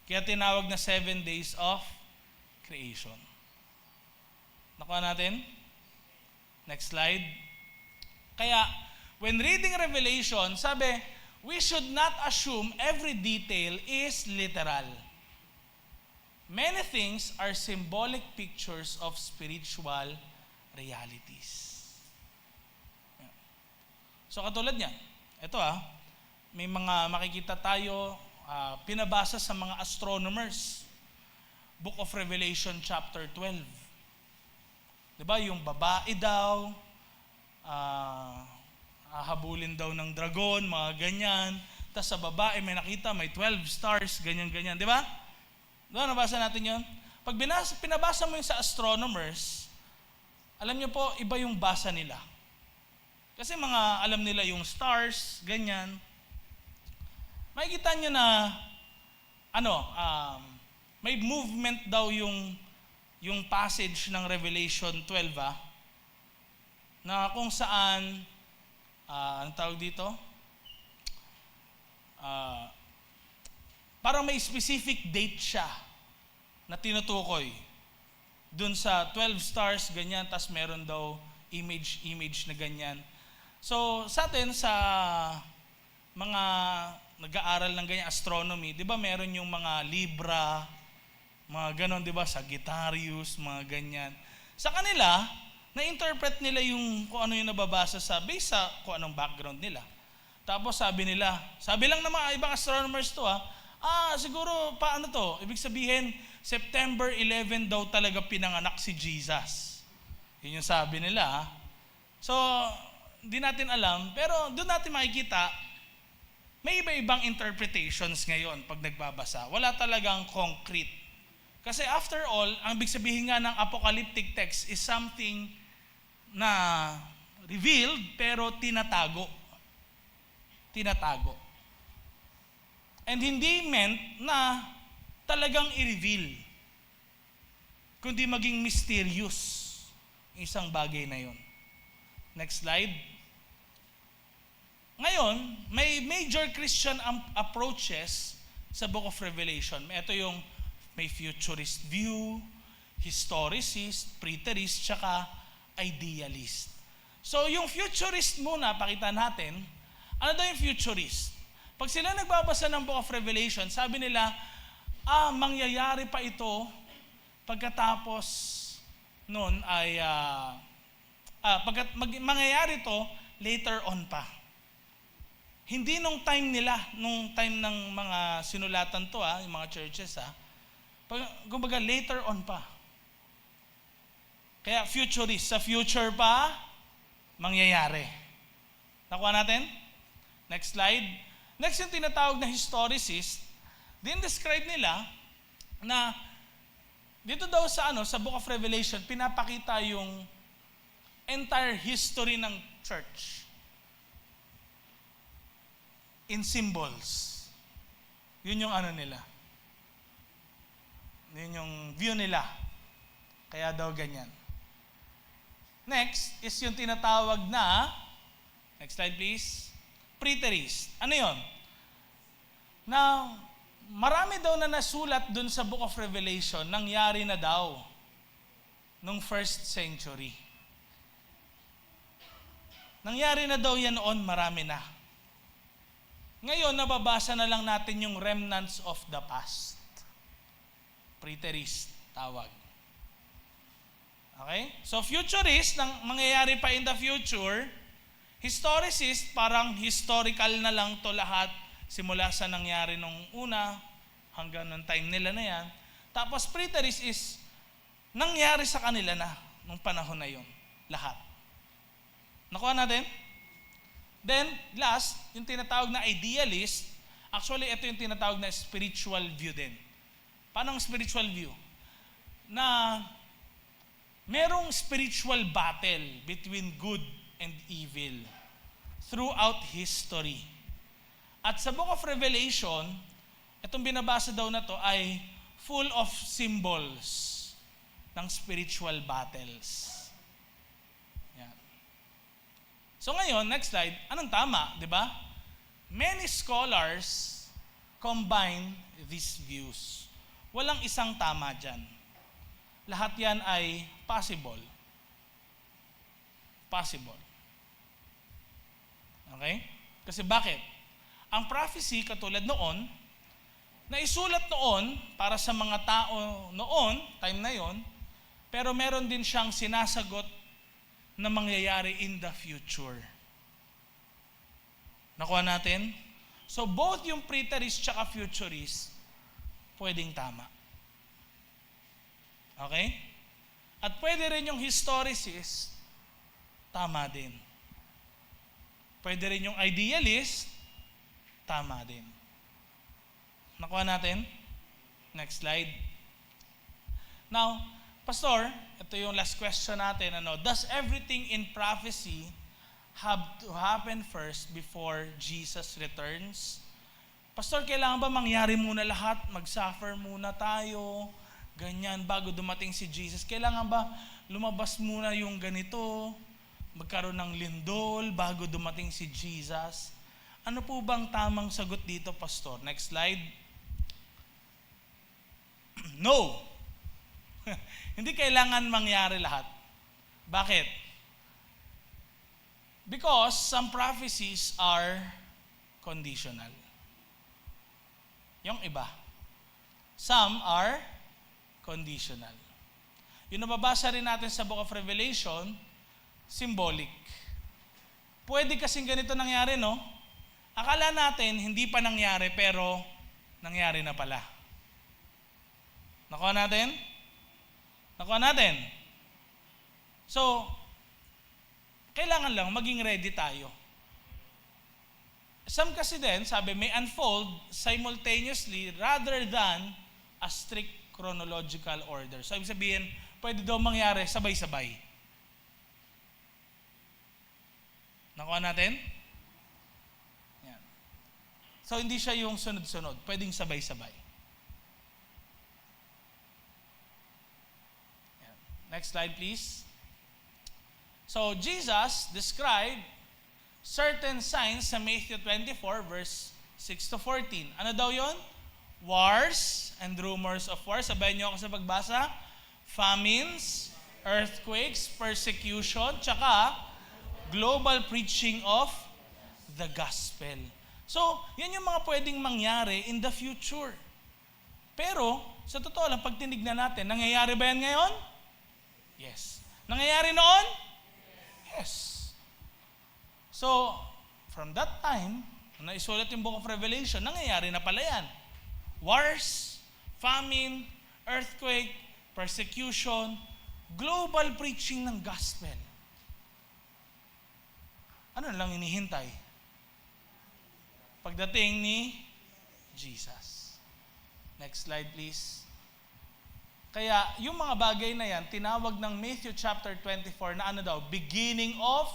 Kaya tinawag na 7 days of creation. Nakuha natin? Next slide. Kaya, when reading Revelation, sabi, we should not assume every detail is literal. Many things are symbolic pictures of spiritual realities. So katulad niyan, ito may mga makikita tayo, pinabasa sa mga astronomers. Book of Revelation chapter 12. Diba, yung babae daw, habulin daw ng dragon, mga ganyan. Tapos sa babae may nakita, may 12 stars, ganyan-ganyan. Diba? Diba, nabasa natin yun? Pag pinabasa mo yung sa astronomers, alam niyo po, iba yung basa nila. Kasi mga alam nila yung stars, ganyan. Makikita niyo na may movement daw yung passage ng Revelation 12 na kung saan anong tawag dito? Parang may specific date siya na tinutukoy. Dun sa 12 stars, ganyan, tas meron daw image na ganyan. So, sa atin, sa mga nag-aaral ng ganyan, astronomy, di ba meron yung mga Libra, mga ganon, di ba, Sagittarius, mga ganyan. Sa kanila, na-interpret nila yung kung ano yung nababasa based sa kung anong background nila. Tapos sabi lang ng mga ibang astronomers to siguro paano to? Ibig sabihin, September 11 daw talaga pinanganak si Jesus. Yun yung sabi nila. So, hindi natin alam, pero doon natin makikita, may iba-ibang interpretations ngayon pag nagbabasa. Wala talagang concrete. Kasi after all, ang ibig sabihin nga ng apocalyptic text is something na revealed pero tinatago. And hindi meant na talagang i-reveal, kundi maging mysterious isang bagay na yun. Next slide. Ngayon, may major Christian approaches sa Book of Revelation. Ito yung may futurist view, historicist, preterist, tsaka idealist. So yung futurist muna, pakita natin, ano daw yung futurist? Pag sila nagbabasa ng Book of Revelation, sabi nila, mangyayari pa ito pagkatapos noon ay mangyayari ito later on pa. Hindi nung time nila, nung time ng mga sinulatan to, yung mga churches, kumbaga later on pa. Kaya futurist, sa future pa, mangyayari. Nakuha natin? Next slide. Next yung tinatawag na historicist, describe nila na dito daw sa Book of Revelation, pinapakita yung entire history ng church in symbols. Yun yung nila. Yun yung view nila. Kaya daw ganyan. Next is yung tinatawag na, next slide please, preterist. Ano yun? Na marami daw na nasulat dun sa Book of Revelation, nangyari na daw nung first century. Nangyari na daw yan noon, marami na. Ngayon, nababasa na lang natin yung remnants of the past. Preterist, tawag. Okay? So, futurist, mangyayari pa in the future. Historicist, parang historical na lang to lahat, simula sa nangyari nung una, hanggang nung time nila na yan. Tapos, preterist is, nangyari sa kanila na, nung panahon na yun, lahat. Nakuha natin? Then, last, yung tinatawag na idealist, actually, ito yung tinatawag na spiritual view din. Paano ang spiritual view? Na merong spiritual battle between good and evil throughout history. At sa Book of Revelation, itong binabasa daw na to ay full of symbols ng spiritual battles. So ngayon, next slide, anong tama, di ba? Many scholars combine these views. Walang isang tama dyan. Lahat yan ay possible. Possible. Okay? Kasi bakit? Ang prophecy katulad noon, na isulat noon para sa mga tao noon, time na yon, pero meron din siyang sinasagot na mangyayari in the future. Nakuha natin? So both yung preterist tsaka futurist, pwedeng tama. Okay? At pwede rin yung historicist, tama din. Pwede rin yung idealist, tama din. Nakuha natin? Next slide. Now, Pastor, ito yung last question natin. Does everything in prophecy have to happen first before Jesus returns? Pastor, kailangan ba mangyari muna lahat? Mag-suffer muna tayo, ganyan, bago dumating si Jesus? Kailangan ba lumabas muna yung ganito, magkaroon ng lindol bago dumating si Jesus? Ano po bang tamang sagot dito, Pastor? Next slide. No. Hindi kailangan mangyari lahat. Bakit? Because some prophecies are conditional. Yung iba. Some are conditional. Yung nababasa rin natin sa Book of Revelation, symbolic. Pwede kasing ganito nangyari, no? Akala natin hindi pa nangyari pero nangyari na pala. Nakuha natin? Nakuha natin? So, kailangan lang maging ready tayo. Some kasi din, sabi, may unfold simultaneously rather than a strict chronological order. So, ibig sabihin, pwede daw mangyari sabay-sabay. Nakuha natin? Yan. So, hindi siya yung sunod-sunod. Pwedeng sabay-sabay. Yan. Next slide, please. So, Jesus described certain signs sa Matthew 24, verse 6 to 14. Ano daw yon? Wars and rumors of wars. Sabayan niyo ako sa pagbasa. Famines, earthquakes, persecution, tsaka global preaching of the gospel. So, yan yung mga pwedeng mangyari in the future. Pero, sa totoo lang, pag tinignan natin, nangyayari ba yan ngayon? Yes. Nangyayari noon? Yes. So, from that time, na isulat yung Book of Revelation, nangyayari na pala yan. Wars, famine, earthquake, persecution, global preaching ng gospel. Ano lang inihintay? Pagdating ni Jesus. Next slide, please. Kaya, yung mga bagay na yan, tinawag ng Matthew chapter 24 na ano daw? Beginning of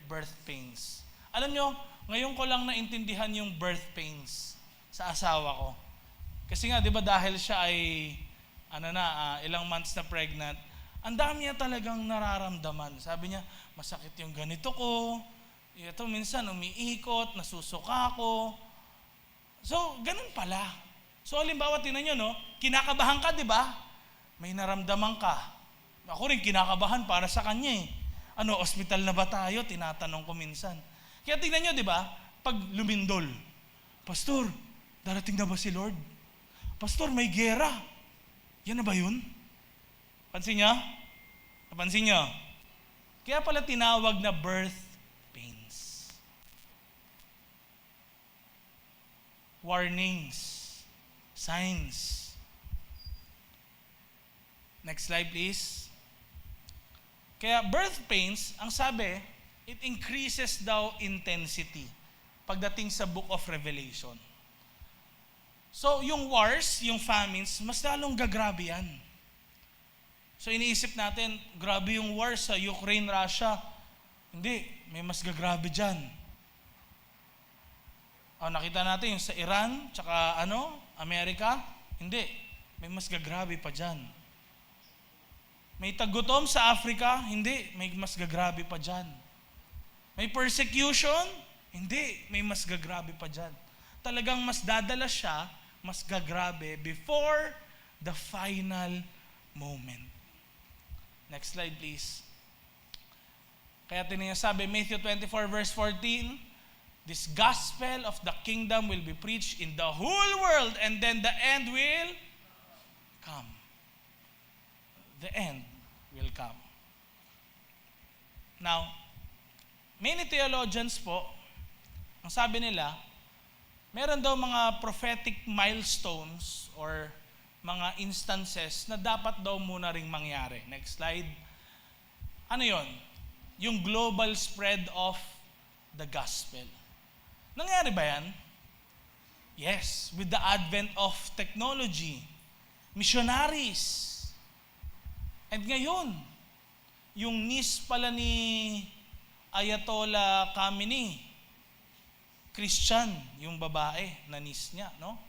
birth pains. Alam nyo, ngayon ko lang naintindihan yung birth pains sa asawa ko. Kasi nga, di ba dahil siya ay ilang months na pregnant, ang dami niya talagang nararamdaman. Sabi niya, masakit yung ganito ko, ito minsan umiikot, nasusuka ko. So, ganun pala. So, halimbawa, tinan nyo, no? Kinakabahan ka, di ba? May naramdaman ka. Ako rin kinakabahan para sa kanya eh. Ospital na ba tayo? Tinatanong ko minsan. Kaya tingnan nyo, di ba? Pag lumindol, Pastor, darating na ba si Lord? Pastor, may gera. Yan na ba yun? Pansin nyo? Napansin nyo? Kaya pala tinawag na birth pains. Warnings. Signs. Next slide, please. Kaya birth pains, ang sabi, it increases daw intensity pagdating sa Book of Revelation. So, yung wars, yung famines, mas lalong gagrabe yan. So, iniisip natin, grabe yung wars sa Ukraine, Russia. Hindi, may mas gagrabe dyan. Nakita natin yung sa Iran, tsaka Amerika. Hindi, may mas gagrabe pa dyan. May tagutom sa Africa, hindi, may mas gagrabe pa dyan. May persecution, hindi, may mas gagrabe pa dyan. Talagang mas dadala siya, mas gagrabe before the final moment. Next slide, please. Kaya sabi, Matthew 24, verse 14, this gospel of the kingdom will be preached in the whole world and then the end will come. The end will come. Now, many theologians po, ang sabi nila, meron daw mga prophetic milestones or mga instances na dapat daw muna ring mangyari. Next slide. Ano yon? Yung global spread of the gospel. Nangyari ba yan? Yes, with the advent of technology, missionaries, And ngayon, yung niece pala ni Ayatollah Khamenei, Christian, yung babae na niece niya, no?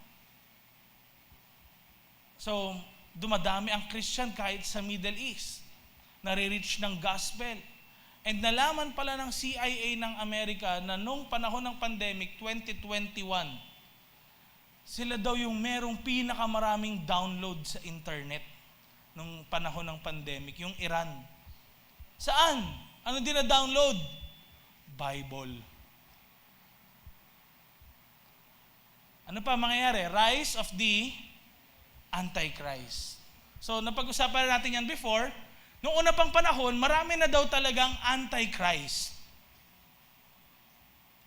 So, dumadami ang Christian kahit sa Middle East. Nare-reach ng gospel. And nalaman pala ng CIA ng Amerika na nung panahon ng pandemic, 2021, sila daw yung merong pinakamaraming download sa internet nung panahon ng pandemic, yung Iran. Saan? Ano din na download? Bible. Ano pa mangyayari? Rise of the Antichrist. So, napag-usapan natin yan before. Noong una pang panahon, marami na daw talagang Antichrist.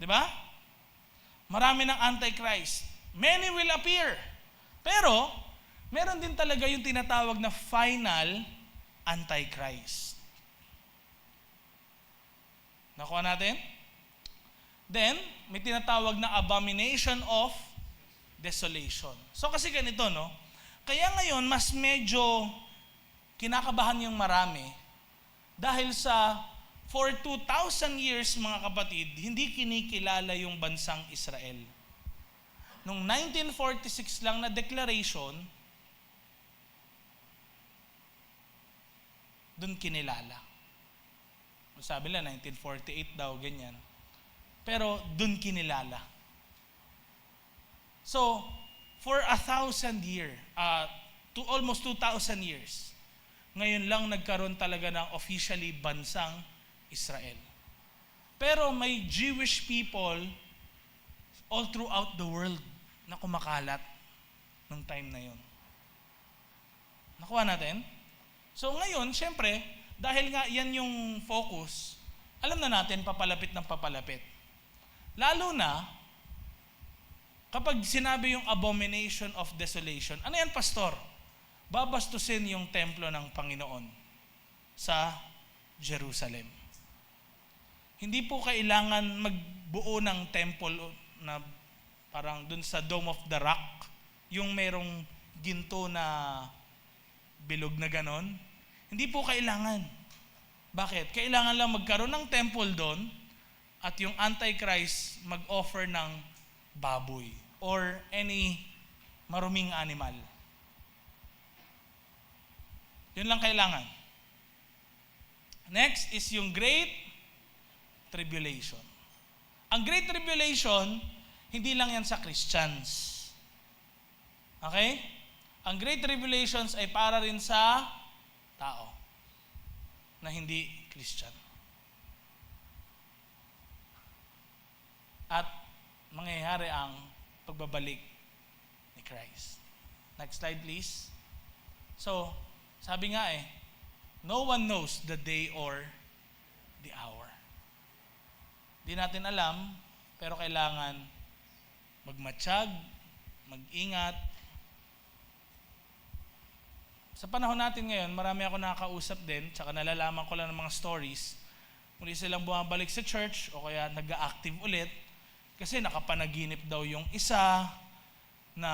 Di ba? Marami ng Antichrist. Many will appear. Pero, meron din talaga yung tinatawag na final Antichrist. Nakuha natin? Then, may tinatawag na abomination of desolation. So kasi ganito, no? Kaya ngayon, mas medyo kinakabahan yung marami dahil sa for 2,000 years, mga kapatid, hindi kinikilala yung bansang Israel. Noong 1946 lang na declaration, dun kinilala. Sabi nila, 1948 daw, ganyan. Pero dun kinilala. So, for 1,000 years, almost 2,000 years, ngayon lang nagkaroon talaga ng officially bansang Israel. Pero may Jewish people all throughout the world na kumakalat nung time na yun. Nakuha natin? So ngayon, syempre, dahil nga yan yung focus, alam na natin papalapit ng papalapit. Lalo na, kapag sinabi yung abomination of desolation, ano yan, pastor? Babastusin yung templo ng Panginoon sa Jerusalem. Hindi po kailangan magbuo ng temple na parang dun sa Dome of the Rock, yung merong ginto na bilog na ganon. Hindi po kailangan. Bakit? Kailangan lang magkaroon ng temple doon at yung Antichrist mag-offer ng baboy or any maruming animal. Yun lang kailangan. Next is yung Great Tribulation. Ang Great Tribulation, hindi lang yan sa Christians. Okay? Ang Great Tribulations ay para rin sa tao na hindi Christian. At mangyayari ang pagbabalik ni Christ. Next slide, please. So, sabi nga no one knows the day or the hour. Di natin alam, pero kailangan magmatsyag, mag-ingat. Sa panahon natin ngayon, marami ako nakakausap din, tsaka nalalaman ko lang ng mga stories. Muli silang bumabalik sa church o kaya nag-active ulit kasi nakapanaginip daw yung isa na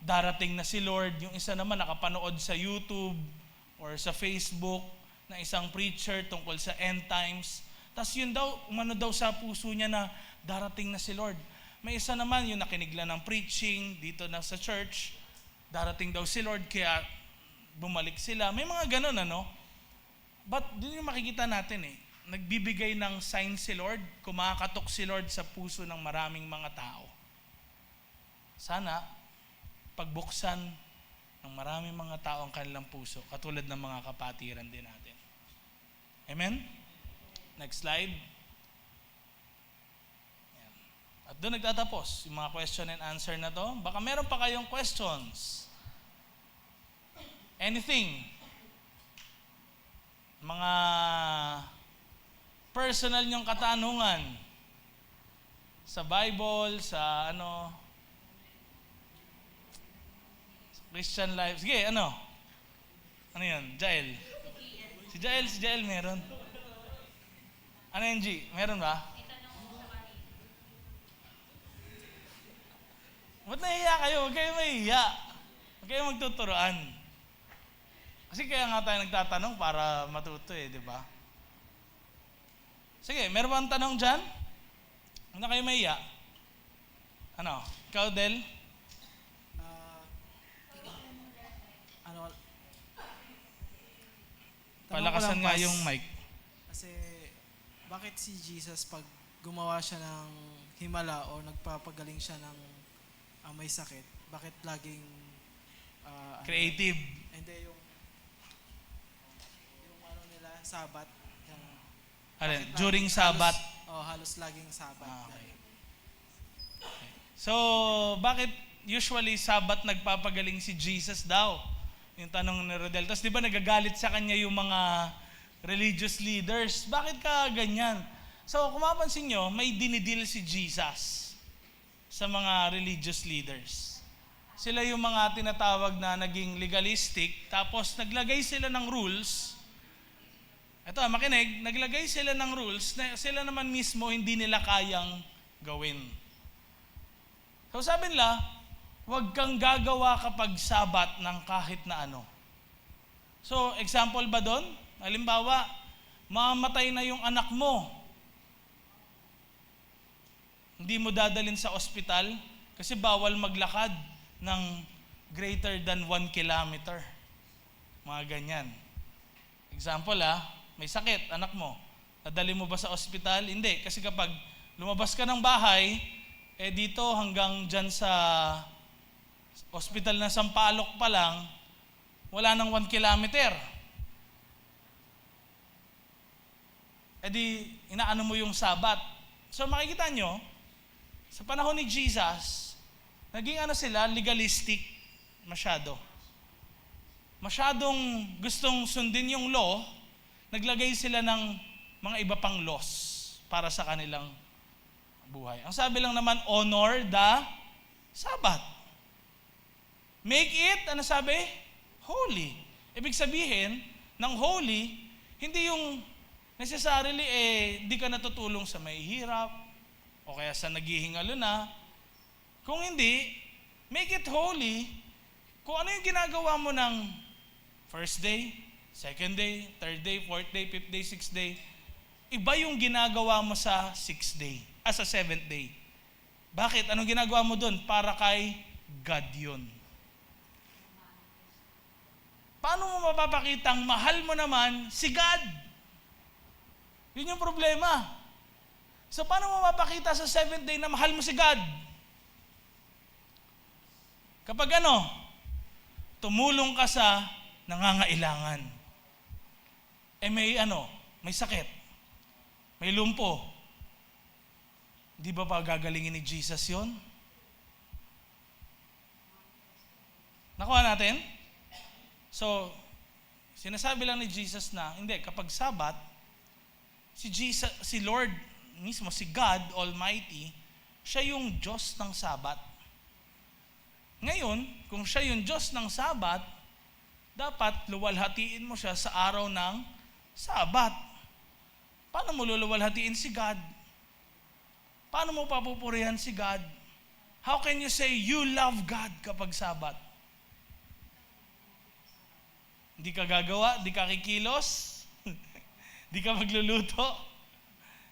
darating na si Lord, yung isa naman nakapanood sa YouTube or sa Facebook na isang preacher tungkol sa end times. Tapos yun daw, umano daw sa puso niya na darating na si Lord. May isa naman yung nakinig lang ng preaching dito na sa church, darating daw si Lord kaya bumalik sila. May mga ganun, ano? But doon yung makikita natin nagbibigay ng sign si Lord, kumakatok si Lord sa puso ng maraming mga tao. Sana, pagbuksan ng maraming mga tao ang kanilang puso, katulad ng mga kapatiran din natin. Amen? Next slide. Ayan. At doon nagtatapos yung mga question and answer na to. Baka meron pa kayong questions. Anything. Mga personal niyong katanungan sa Bible, sa Christian life. Sige, ano? Ano yun? Jael? Si Jael meron. Ano yun, G? Meron ba? Ba't nahiya kayo? Huwag kayo mahiya. Huwag kayo magtuturoan. Kasi kaya nga tayo nagtatanong para matuto di ba? Sige, meron bang tanong dyan? Ano kayo maiya? Ano? Ikaw, Del? Ah, ano, tanong ko Palakasan lang, nga Pas, yung mic. kasi bakit si Jesus pag gumawa siya ng himala o nagpapagaling siya ng may sakit, bakit laging Creative. hindi yung ano nila, Sabat. Alin? Bakit During laging Sabbath. halos laging Sabat. Okay. So, bakit usually Sabbath nagpapagaling si Jesus daw? Yung tanong ni Rodel. Tapos di ba nagagalit sa kanya yung mga religious leaders? Bakit ka ganyan? So, kung mapansin nyo, may dinidil si Jesus sa mga religious leaders. Sila yung mga tinatawag na naging legalistic, tapos naglagay sila ng rules. Ito, makinig, naglagay sila ng rules na sila naman mismo hindi nila kayang gawin. So sabi nila, huwag kang gagawa kapag Sabat ng kahit na ano. So, example ba doon? Halimbawa, mamatay na yung anak mo. Hindi mo dadalhin sa ospital kasi bawal maglakad ng greater than 1 kilometer. Mga ganyan. Example may sakit, anak mo. Dadalhin mo ba sa ospital? Hindi. Kasi kapag lumabas ka ng bahay, dito hanggang dyan sa ospital na Sampaloc pa lang, wala nang 1 kilometer. Di, inaano mo yung Sabat. So makikita nyo, sa panahon ni Jesus, naging sila, legalistic masyado. Masyadong gustong sundin yung law, naglagay sila ng mga iba pang laws para sa kanilang buhay. Ang sabi lang naman, honor the Sabbath. Make it, ano sabi? Holy. Ibig sabihin, ng holy, hindi yung necessarily di ka natutulong sa may hirap, o kaya sa naghihingalo na. Kung hindi, make it holy. Kung ano yung ginagawa mo ng first day, second day, third day, fourth day, fifth day, sixth day, iba yung ginagawa mo sa sixth day, sa seventh day. Bakit? Anong ginagawa mo doon? Para kay God yun. Paano mo mapapakitang mahal mo naman si God? Yun yung problema. So, paano mo mapakita sa seventh day na mahal mo si God? Kapag tumulong ka sa nangangailangan. May sakit. May lumpo. Di ba pa gagalingin ni Jesus yon? Nakuha natin? So, sinasabi lang ni Jesus na, hindi, kapag Sabat, si Lord mismo, si God Almighty, siya yung Diyos ng Sabat. Ngayon, kung siya yung Diyos ng Sabat, dapat luwalhatiin mo siya sa araw ng Sabat. Paano mo luluwalhatiin si God? Paano mo papupurihan si God? How can you say you love God kapag Sabat? Hindi ka gagawa, hindi ka kikilos, hindi ka magluluto.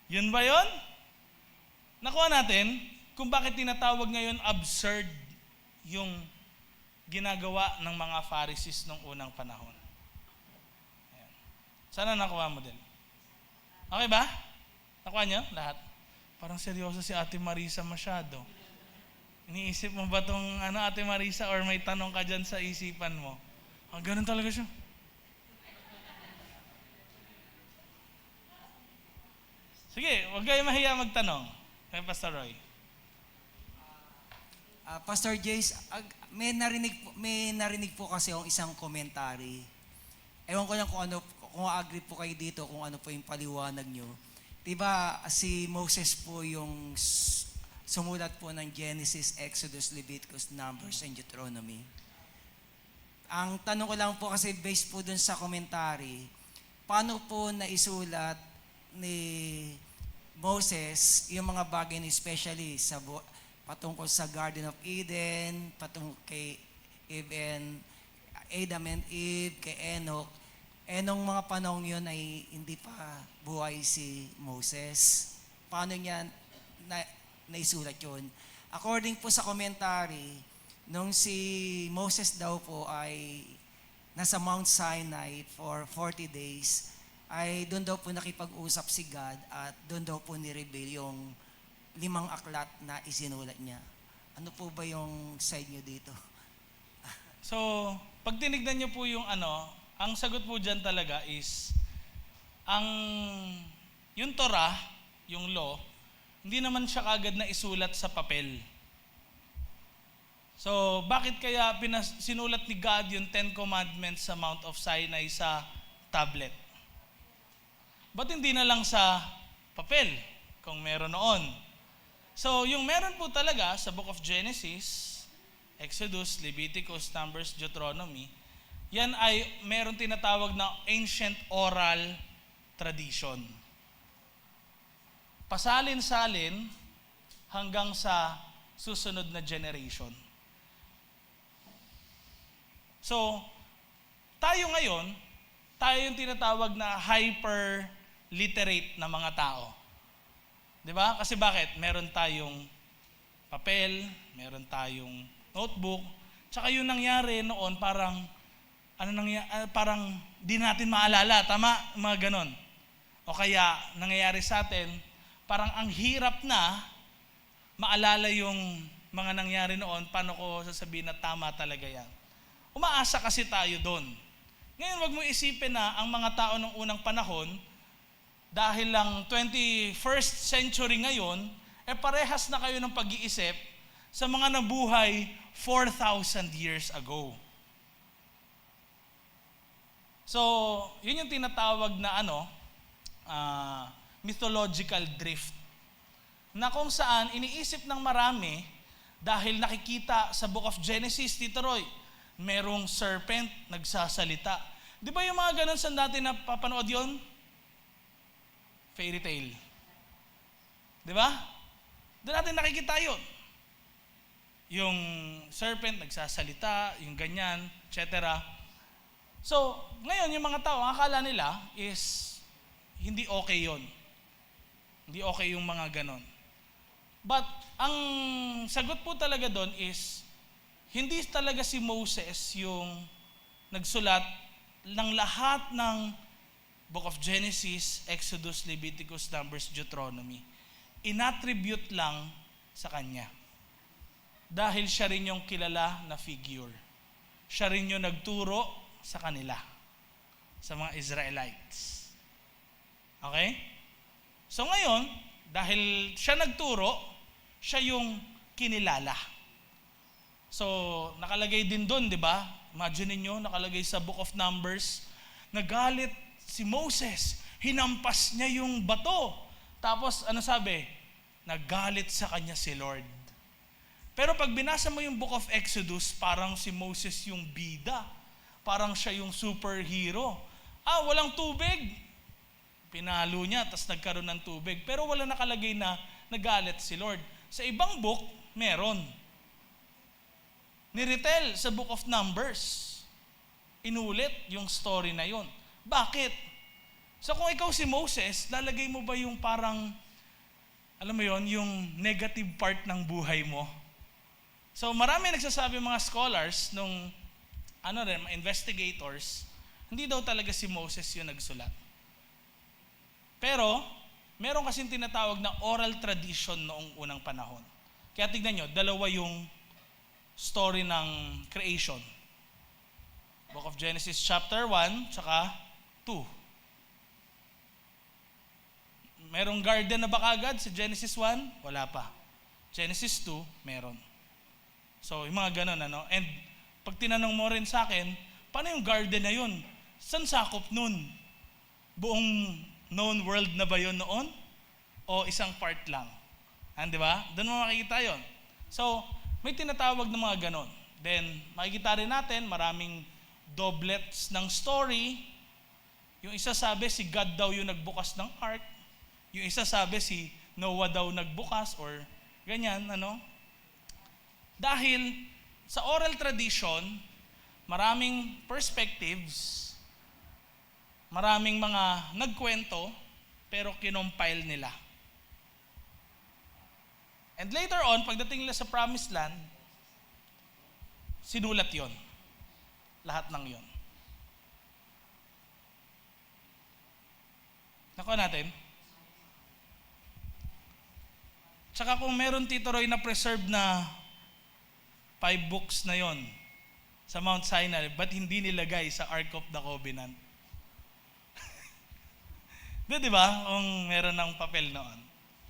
Yun ba yun? Nakuha natin kung bakit tinatawag ngayon absurd yung ginagawa ng mga Pharisees nung unang panahon. Ayan. Sana nakuha mo din. Okay ba? Nakuha niyo lahat? Parang seryoso si Ate Marisa masyado. Iniisip mo ba tong Ate Marisa, or may tanong ka dyan sa isipan mo? Ganun talaga siya. Sige, huwag kayo mahiya magtanong. Kay Pastor Roy. Pastor Jace, may narinig po kasi yung isang commentary. Ewan ko lang kung agree po kayo dito, kung ano po yung paliwanag nyo. Diba si Moses po yung sumulat po ng Genesis, Exodus, Leviticus, Numbers, and Deuteronomy. Ang tanong ko lang po kasi based po dun sa commentary, paano po naisulat ni Moses yung mga bagay especially patungkol sa Garden of Eden, patungkol kay even Adam and Eve, kay Enoch. Nung mga panahon yun ay hindi pa buhay si Moses. Paano niya naisulat yun? According po sa commentary, nung si Moses daw po ay nasa Mount Sinai for 40 days, ay doon daw po nakipag-usap si God at doon daw po ni-reveal yung 5 aklat na isinulat niya. Ano po ba yung side niyo dito? So, pag tinignan niyo po yung ang sagot po dyan talaga is, yung Torah, yung law, hindi naman siya kagad na isulat sa papel. So, bakit kaya sinulat ni God yung 10 Commandments sa Mount of Sinai sa tablet? Ba't hindi na lang sa papel kung meron noon? So, yung meron po talaga sa Book of Genesis, Exodus, Leviticus, Numbers, Deuteronomy, yan ay meron tinatawag na ancient oral tradition. Pasalin-salin hanggang sa susunod na generation. So, tayo ngayon, tayo yung tinatawag na hyper-literate na mga tao. Di ba? Kasi bakit? Meron tayong papel, meron tayong notebook, tsaka yung nangyari noon parang, parang di natin maalala, tama? Mga ganon. O kaya, nangyayari sa atin, parang ang hirap na maalala yung mga nangyari noon, paano ko sasabihin na tama talaga yan. Umaasa kasi tayo doon. Ngayon, wag mo isipin na ang mga tao ng unang panahon, dahil lang 21st century ngayon, parehas na kayo ng pag-iisip sa mga nabuhay 4,000 years ago. So, yun yung tinatawag na mythological drift. Na kung saan iniisip ng marami dahil nakikita sa Book of Genesis, Tito Roy, merong serpent nagsasalita. Di ba yung mga ganun sa dati na papanood yun? Fairy tale. Di ba? Doon natin nakikita yun. Yung serpent nagsasalita, yung ganyan, etc. So, ngayon yung mga tao, ang akala nila is hindi okay yon. Hindi okay yung mga ganon. But, ang sagot po talaga doon is, hindi talaga si Moses yung nagsulat ng lahat ng Book of Genesis, Exodus, Leviticus, Numbers, Deuteronomy. Inattribute lang sa kanya. Dahil siya rin yung kilala na figure. Siya rin yung nagturo sa kanila, sa mga Israelites. Okay? So ngayon, dahil siya nagturo, siya yung kinilala. So, nakalagay din doon, di ba? Imagine niyo, nakalagay sa Book of Numbers, nagalit si Moses, hinampas niya yung bato. Tapos, ano sabi? Nagalit sa kanya si Lord. Pero pag binasa mo yung Book of Exodus, parang si Moses yung bida. Parang siya yung superhero. Walang tubig. Pinalo niya, tapos nagkaroon ng tubig. Pero wala nakalagay na nagalit si Lord. Sa ibang book, meron. Niretel sa Book of Numbers. Inulit yung story na yun. Bakit? So kung ikaw si Moses, lalagay mo ba yung parang, alam mo yon, yung negative part ng buhay mo? So marami nagsasabi mga scholars, mga investigators, hindi daw talaga si Moses yung nagsulat. Pero, meron kasing tinatawag na oral tradition noong unang panahon. Kaya tignan nyo, dalawa yung story ng creation. Book of Genesis chapter 1, tsaka 2. Merong garden na ba kagad sa Genesis 1? Wala pa. Genesis 2, meron. So, yung mga ganun, And, pag tinanong mo rin sa akin, paano yung garden na yun? Saan sakop nun? Buong known world na ba yun noon? O isang part lang? Di ba? Doon mo makikita yun. So, may tinatawag na mga ganon. Then, makikita rin natin, maraming doublets ng story. Yung isa sabi, si God daw yung nagbukas ng ark. Yung isa sabi, si Noah daw nagbukas or ganyan, Dahil sa oral tradition, maraming perspectives, maraming mga nagkwento, pero kinompile nila. And later on, pagdating nila sa Promised Land, sinulat yon. Lahat ng yon. Nakuha natin? Tsaka kung meron Tito Roy na preserved na 5 books na yon sa Mount Sinai, ba't hindi nilagay sa Ark of the Covenant? Di ba? Kung meron ng papel noon.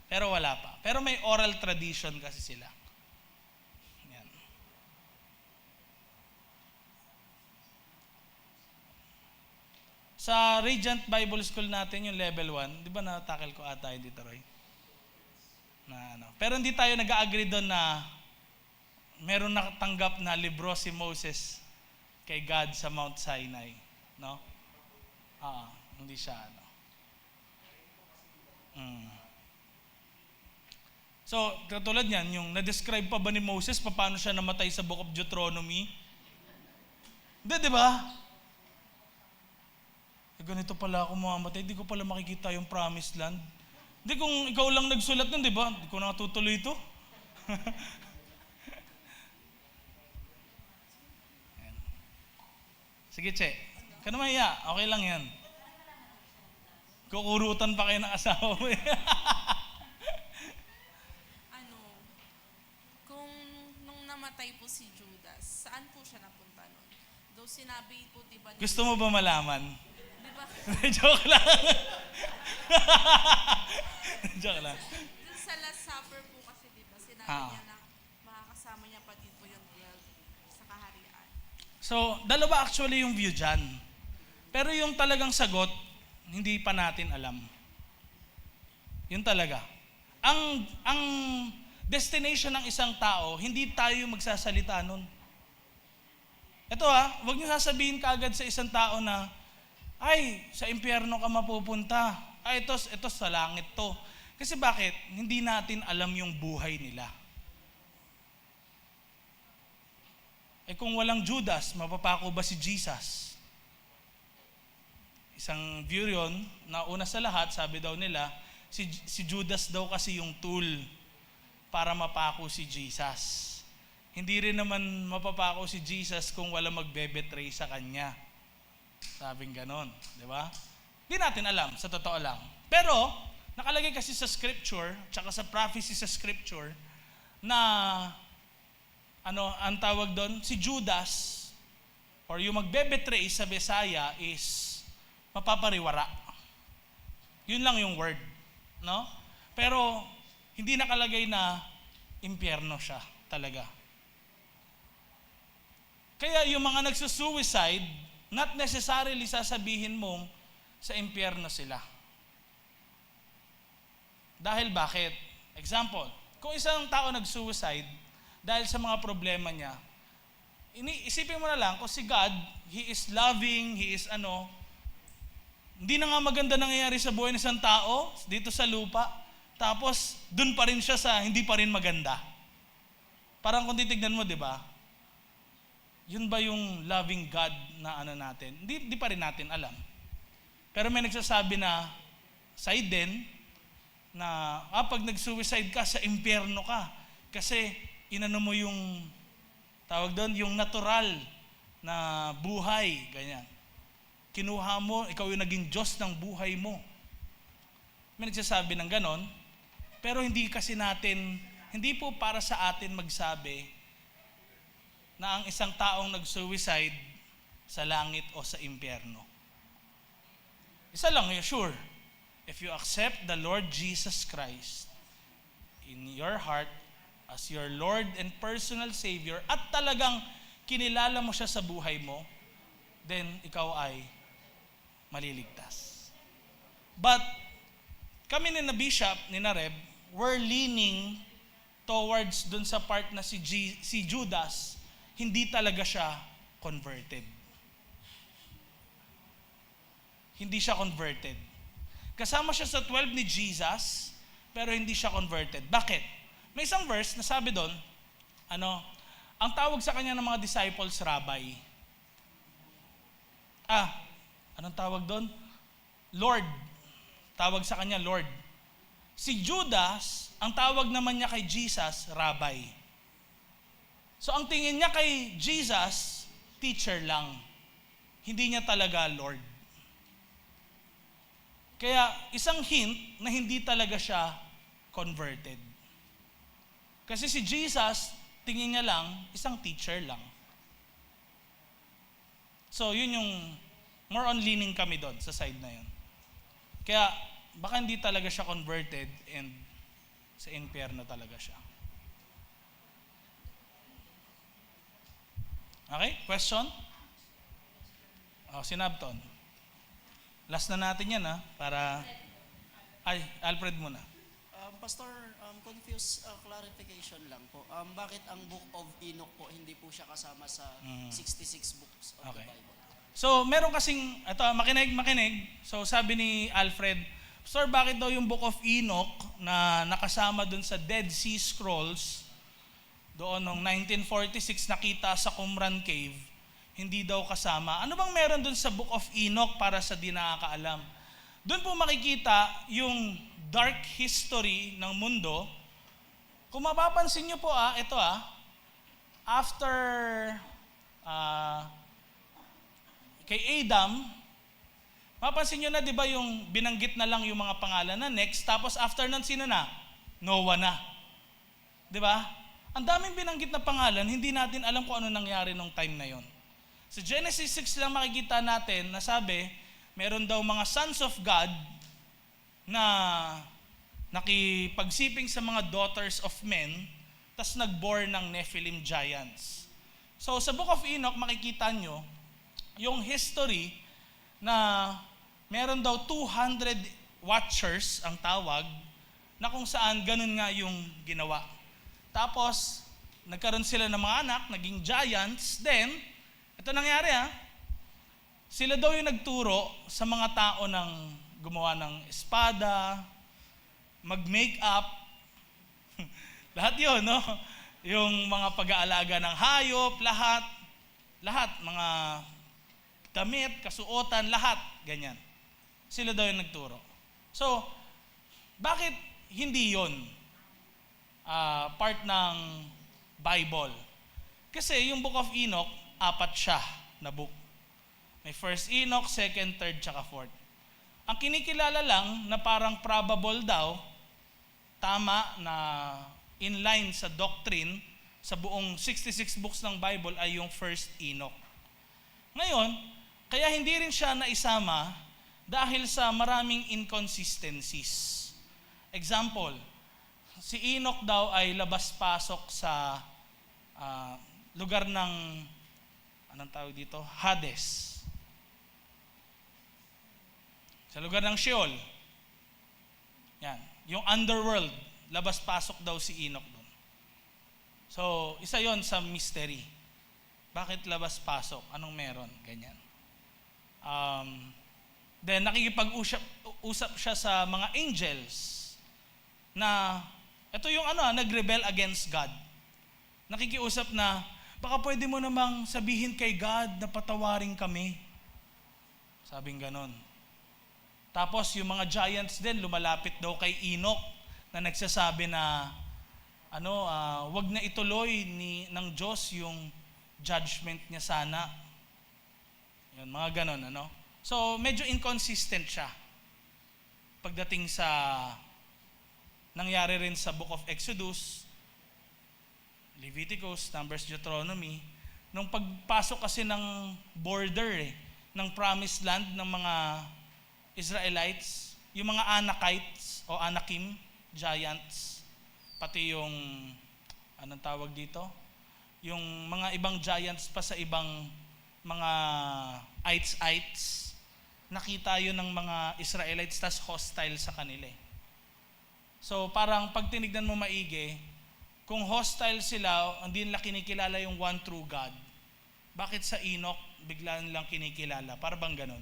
Pero wala pa. Pero may oral tradition kasi sila. Yan. Sa Radiant Bible School natin, yung level 1, di ba na-tackle ko ata yun dito, Roy? Pero hindi tayo nag-agree doon na meron nakatanggap na libro si Moses kay God sa Mount Sinai. No? Hindi siya. So, katulad niyan, yung na-describe pa ba ni Moses paano siya namatay sa Book of Deuteronomy? Di ba? Ganito pala ako mamamatay, di ko pala makikita yung Promised Land. Di kung ikaw lang nagsulat nun, di ba? Di ko natutuloy ito. Sige, Che. Ka naman iya. Okay lang yan. Kukurutan pa kayo ng asawa mo. Kung nung namatay po si Judas, saan po siya napunta nun? Though sinabi po, diba? Gusto mo ba malaman? Diba? Joke lang. Joke lang. Dun sa Last Supper po kasi, diba? Sinabi niya na makakasama niya pa din po yung 12 sa kaharian. So, dalawa actually yung view dyan. Pero yung talagang sagot, hindi pa natin alam. Yun talaga. Ang destination ng isang tao, hindi tayo magsasalita nun. Ito wag niyo sasabihin kaagad sa isang tao na, ay, sa impyerno ka mapupunta. Ay, ito sa langit to. Kasi bakit? Hindi natin alam yung buhay nila. Kung walang Judas, mapapako ba si Jesus? Isang view yun, na una sa lahat, sabi daw nila, si Judas daw kasi yung tool para mapako si Jesus. Hindi rin naman mapapako si Jesus kung wala magbe-betray sa kanya. Sabing ganon, di ba? Hindi natin alam, sa totoo lang. Pero, nakalagay kasi sa scripture, tsaka sa prophecy sa scripture, na, ang tawag doon, si Judas, or yung magbe-betray sa Messiah is, mapapariwara. Yun lang yung word, no? Pero hindi nakalagay na impyerno siya talaga. Kaya yung mga nagsusuicide, not necessarily sasabihin mong sa impyerno sila. Dahil bakit? Example, kung isang tao nagsuicide dahil sa mga problema niya, isipin mo na lang, kung si God, He is loving, He is hindi na nga maganda nangyayari sa buhay ng isang tao dito sa lupa, tapos dun pa rin siya sa hindi pa rin maganda. Parang kung titignan mo, di ba? Yun ba yung loving God na natin? Hindi pa rin natin alam. Pero may nagsasabi na side din na pag nag-suicide ka, sa impyerno ka. Kasi inano mo yung tawag doon, yung natural na buhay, ganyan. Kinuha mo, ikaw yung naging Diyos ng buhay mo. May nagsasabi ng ganon, pero hindi po para sa atin magsabi na ang isang taong nag-suicide sa langit o sa impyerno. Isa lang, sure, if you accept the Lord Jesus Christ in your heart as your Lord and personal Savior at talagang kinilala mo siya sa buhay mo, then ikaw ay maliligtas. But kami ni na Bishop, ni na Reb, we're leaning towards dun sa part na si Judas, hindi talaga siya converted. Hindi siya converted. Kasama siya sa 12 ni Jesus, pero hindi siya converted. Bakit? May isang verse na sabi doon, ang tawag sa kanya ng mga disciples, rabbi. Anong tawag doon? Lord. Tawag sa kanya, Lord. Si Judas, ang tawag naman niya kay Jesus, Rabbi. So ang tingin niya kay Jesus, teacher lang. Hindi niya talaga Lord. Kaya isang hint na hindi talaga siya converted. Kasi si Jesus, tingin niya lang, isang teacher lang. So yun yung more on leaning kami doon sa side na yun. Kaya baka hindi talaga siya converted and sa impyerno talaga siya. Okay? Question? Si Nabton. Last na natin yan para... Alfred muna. Pastor, confused clarification lang po. Bakit ang Book of Enoch po hindi po siya kasama sa 66 books of the Bible? So, meron kasing, makinig. So, sabi ni Alfred, Pastor, bakit daw yung Book of Enoch na nakasama dun sa Dead Sea Scrolls, doon noong 1946 nakita sa Qumran Cave, hindi daw kasama? Ano bang meron dun sa Book of Enoch para sa di nakakaalam? Doon po makikita yung dark history ng mundo. Kung mapapansin nyo po, ito after kay Adam, mapansin nyo na, di ba, yung binanggit na lang yung mga pangalan na next, tapos after nun, sino na? Noah na. Di ba? Ang daming binanggit na pangalan, hindi natin alam kung ano nangyari nung time na yon. Sa Genesis 6 lang makikita natin na sabi, meron daw mga sons of God na nakipagsiping sa mga daughters of men, tas nag-bore ng Nephilim giants. So sa Book of Enoch, makikita nyo yung history na meron daw 200 watchers ang tawag, na kung saan ganun nga yung ginawa. Tapos, nagkaroon sila ng mga anak, naging giants. Then, ito nangyari sila daw yung nagturo sa mga tao ng gumawa ng espada, mag-makeup, lahat yun, no? Yung mga pag-aalaga ng hayop, lahat, mga damit, kasuotan, lahat, ganyan. Sila daw yung nagturo. So, bakit hindi yun part ng Bible? Kasi yung Book of Enoch, 4 siya na book. May first Enoch, second, third, tsaka fourth. Ang kinikilala lang na parang probable daw, tama na inline sa doctrine, sa buong 66 books ng Bible ay yung first Enoch. Ngayon, kaya hindi rin siya naisama dahil sa maraming inconsistencies. Example, si Enoch daw ay labas-pasok sa lugar ng, anong tawag dito? Hades. Sa lugar ng Sheol. Yan. Yung underworld, labas-pasok daw si Enoch doon. So, isa yon sa mystery. Bakit labas-pasok? Anong meron? Ganyan. Then, nakikipag-usap siya sa mga angels na, ito yung nag-rebel against God. Nakikiusap na, baka pwede mo namang sabihin kay God na patawarin kami. Sabing ganon. Tapos yung mga giants din, lumalapit daw kay Enoch na nagsasabi na, wag na ituloy ng Diyos yung judgment niya sana. Yun, mga ganon, So, medyo inconsistent siya. Pagdating sa nangyari rin sa Book of Exodus, Leviticus, Numbers, Deuteronomy, nung pagpasok kasi ng border ng promised land ng mga Israelites, yung mga Anakites o Anakim, giants, pati yung, anong tawag dito? Yung mga ibang giants pa sa ibang mga ites, nakita yun ng mga Israelites, tas hostile sa kanila. So parang pag tinignan mo maigi, kung hostile sila, hindi nila kinikilala yung one true God, bakit sa Enoch bigla nilang kinikilala? Para bang ganun?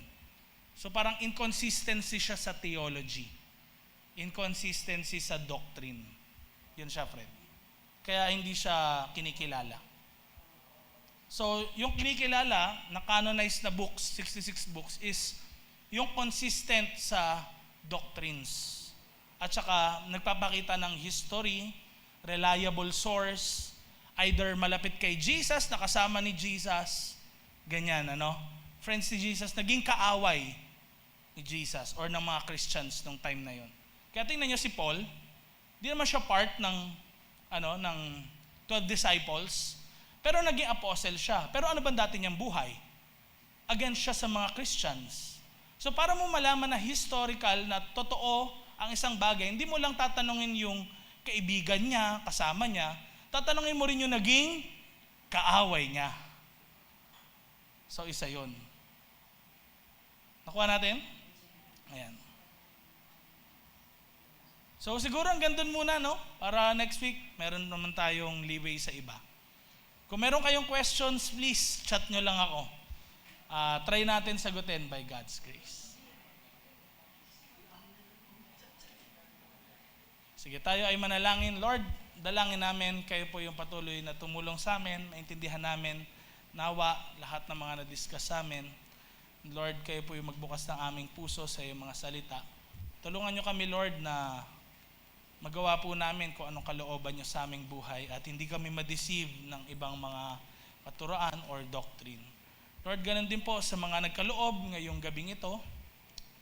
So parang inconsistency siya sa theology. Inconsistency sa doctrine. Yun siya, Fred. Kaya hindi siya kinikilala. So, yung kinikilala na canonized na books, 66 books, is yung consistent sa doctrines. At saka, nagpapakita ng history, reliable source, either malapit kay Jesus, nakasama ni Jesus, ganyan, Friends ni Jesus, naging kaaway ni Jesus or ng mga Christians nung time na yon. Kaya tingnan niyo si Paul, di naman siya part ng 12 disciples, pero naging apostle siya. Pero ano ba dati niyang buhay? Against siya sa mga Christians. So para mo malaman na historical, na totoo ang isang bagay, hindi mo lang tatanungin yung kaibigan niya, kasama niya, tatanungin mo rin yung naging kaaway niya. So isa yun. Nakuha natin? Ayan. So siguro hanggang doon muna, para next week, meron naman tayong leeway sa iba. Kung meron kayong questions, please chat nyo lang ako. Try natin sagutin by God's grace. Sige, tayo ay manalangin. Lord, dalangin namin, kayo po yung patuloy na tumulong sa amin, maintindihan namin, nawa, lahat ng mga na-discuss sa amin. Lord, kayo po yung magbukas ng aming puso sa iyong mga salita. Tulungan nyo kami, Lord, na magawa po namin kung anong kalooban nyo sa aming buhay at hindi kami ma-deceive ng ibang mga katuroan or doctrine. Lord, ganun din po sa mga nagkaloob ngayong gabing ito,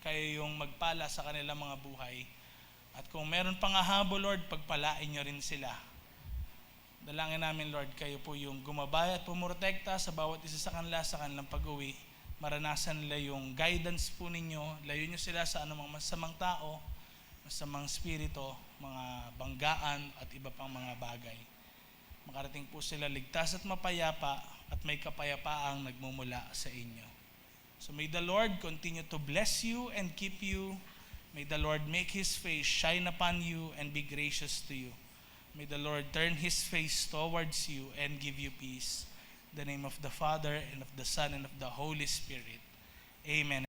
kayo yung magpala sa kanilang mga buhay. At kung meron pang ahabol, Lord, pagpalain nyo rin sila. Dalangin namin, Lord, kayo po yung gumabay at pumurotekta sa bawat isa sa kanila sa kanilang pag-uwi. Maranasan nila yung guidance po ninyo. Layo nyo sila sa anumang masamang tao, masamang spirito, mga banggaan at iba pang mga bagay. Makarating po sila ligtas at mapayapa at may kapayapaang nagmumula sa inyo. So may the Lord continue to bless you and keep you. May the Lord make His face shine upon you and be gracious to you. May the Lord turn His face towards you and give you peace. In the name of the Father, and of the Son, and of the Holy Spirit. Amen.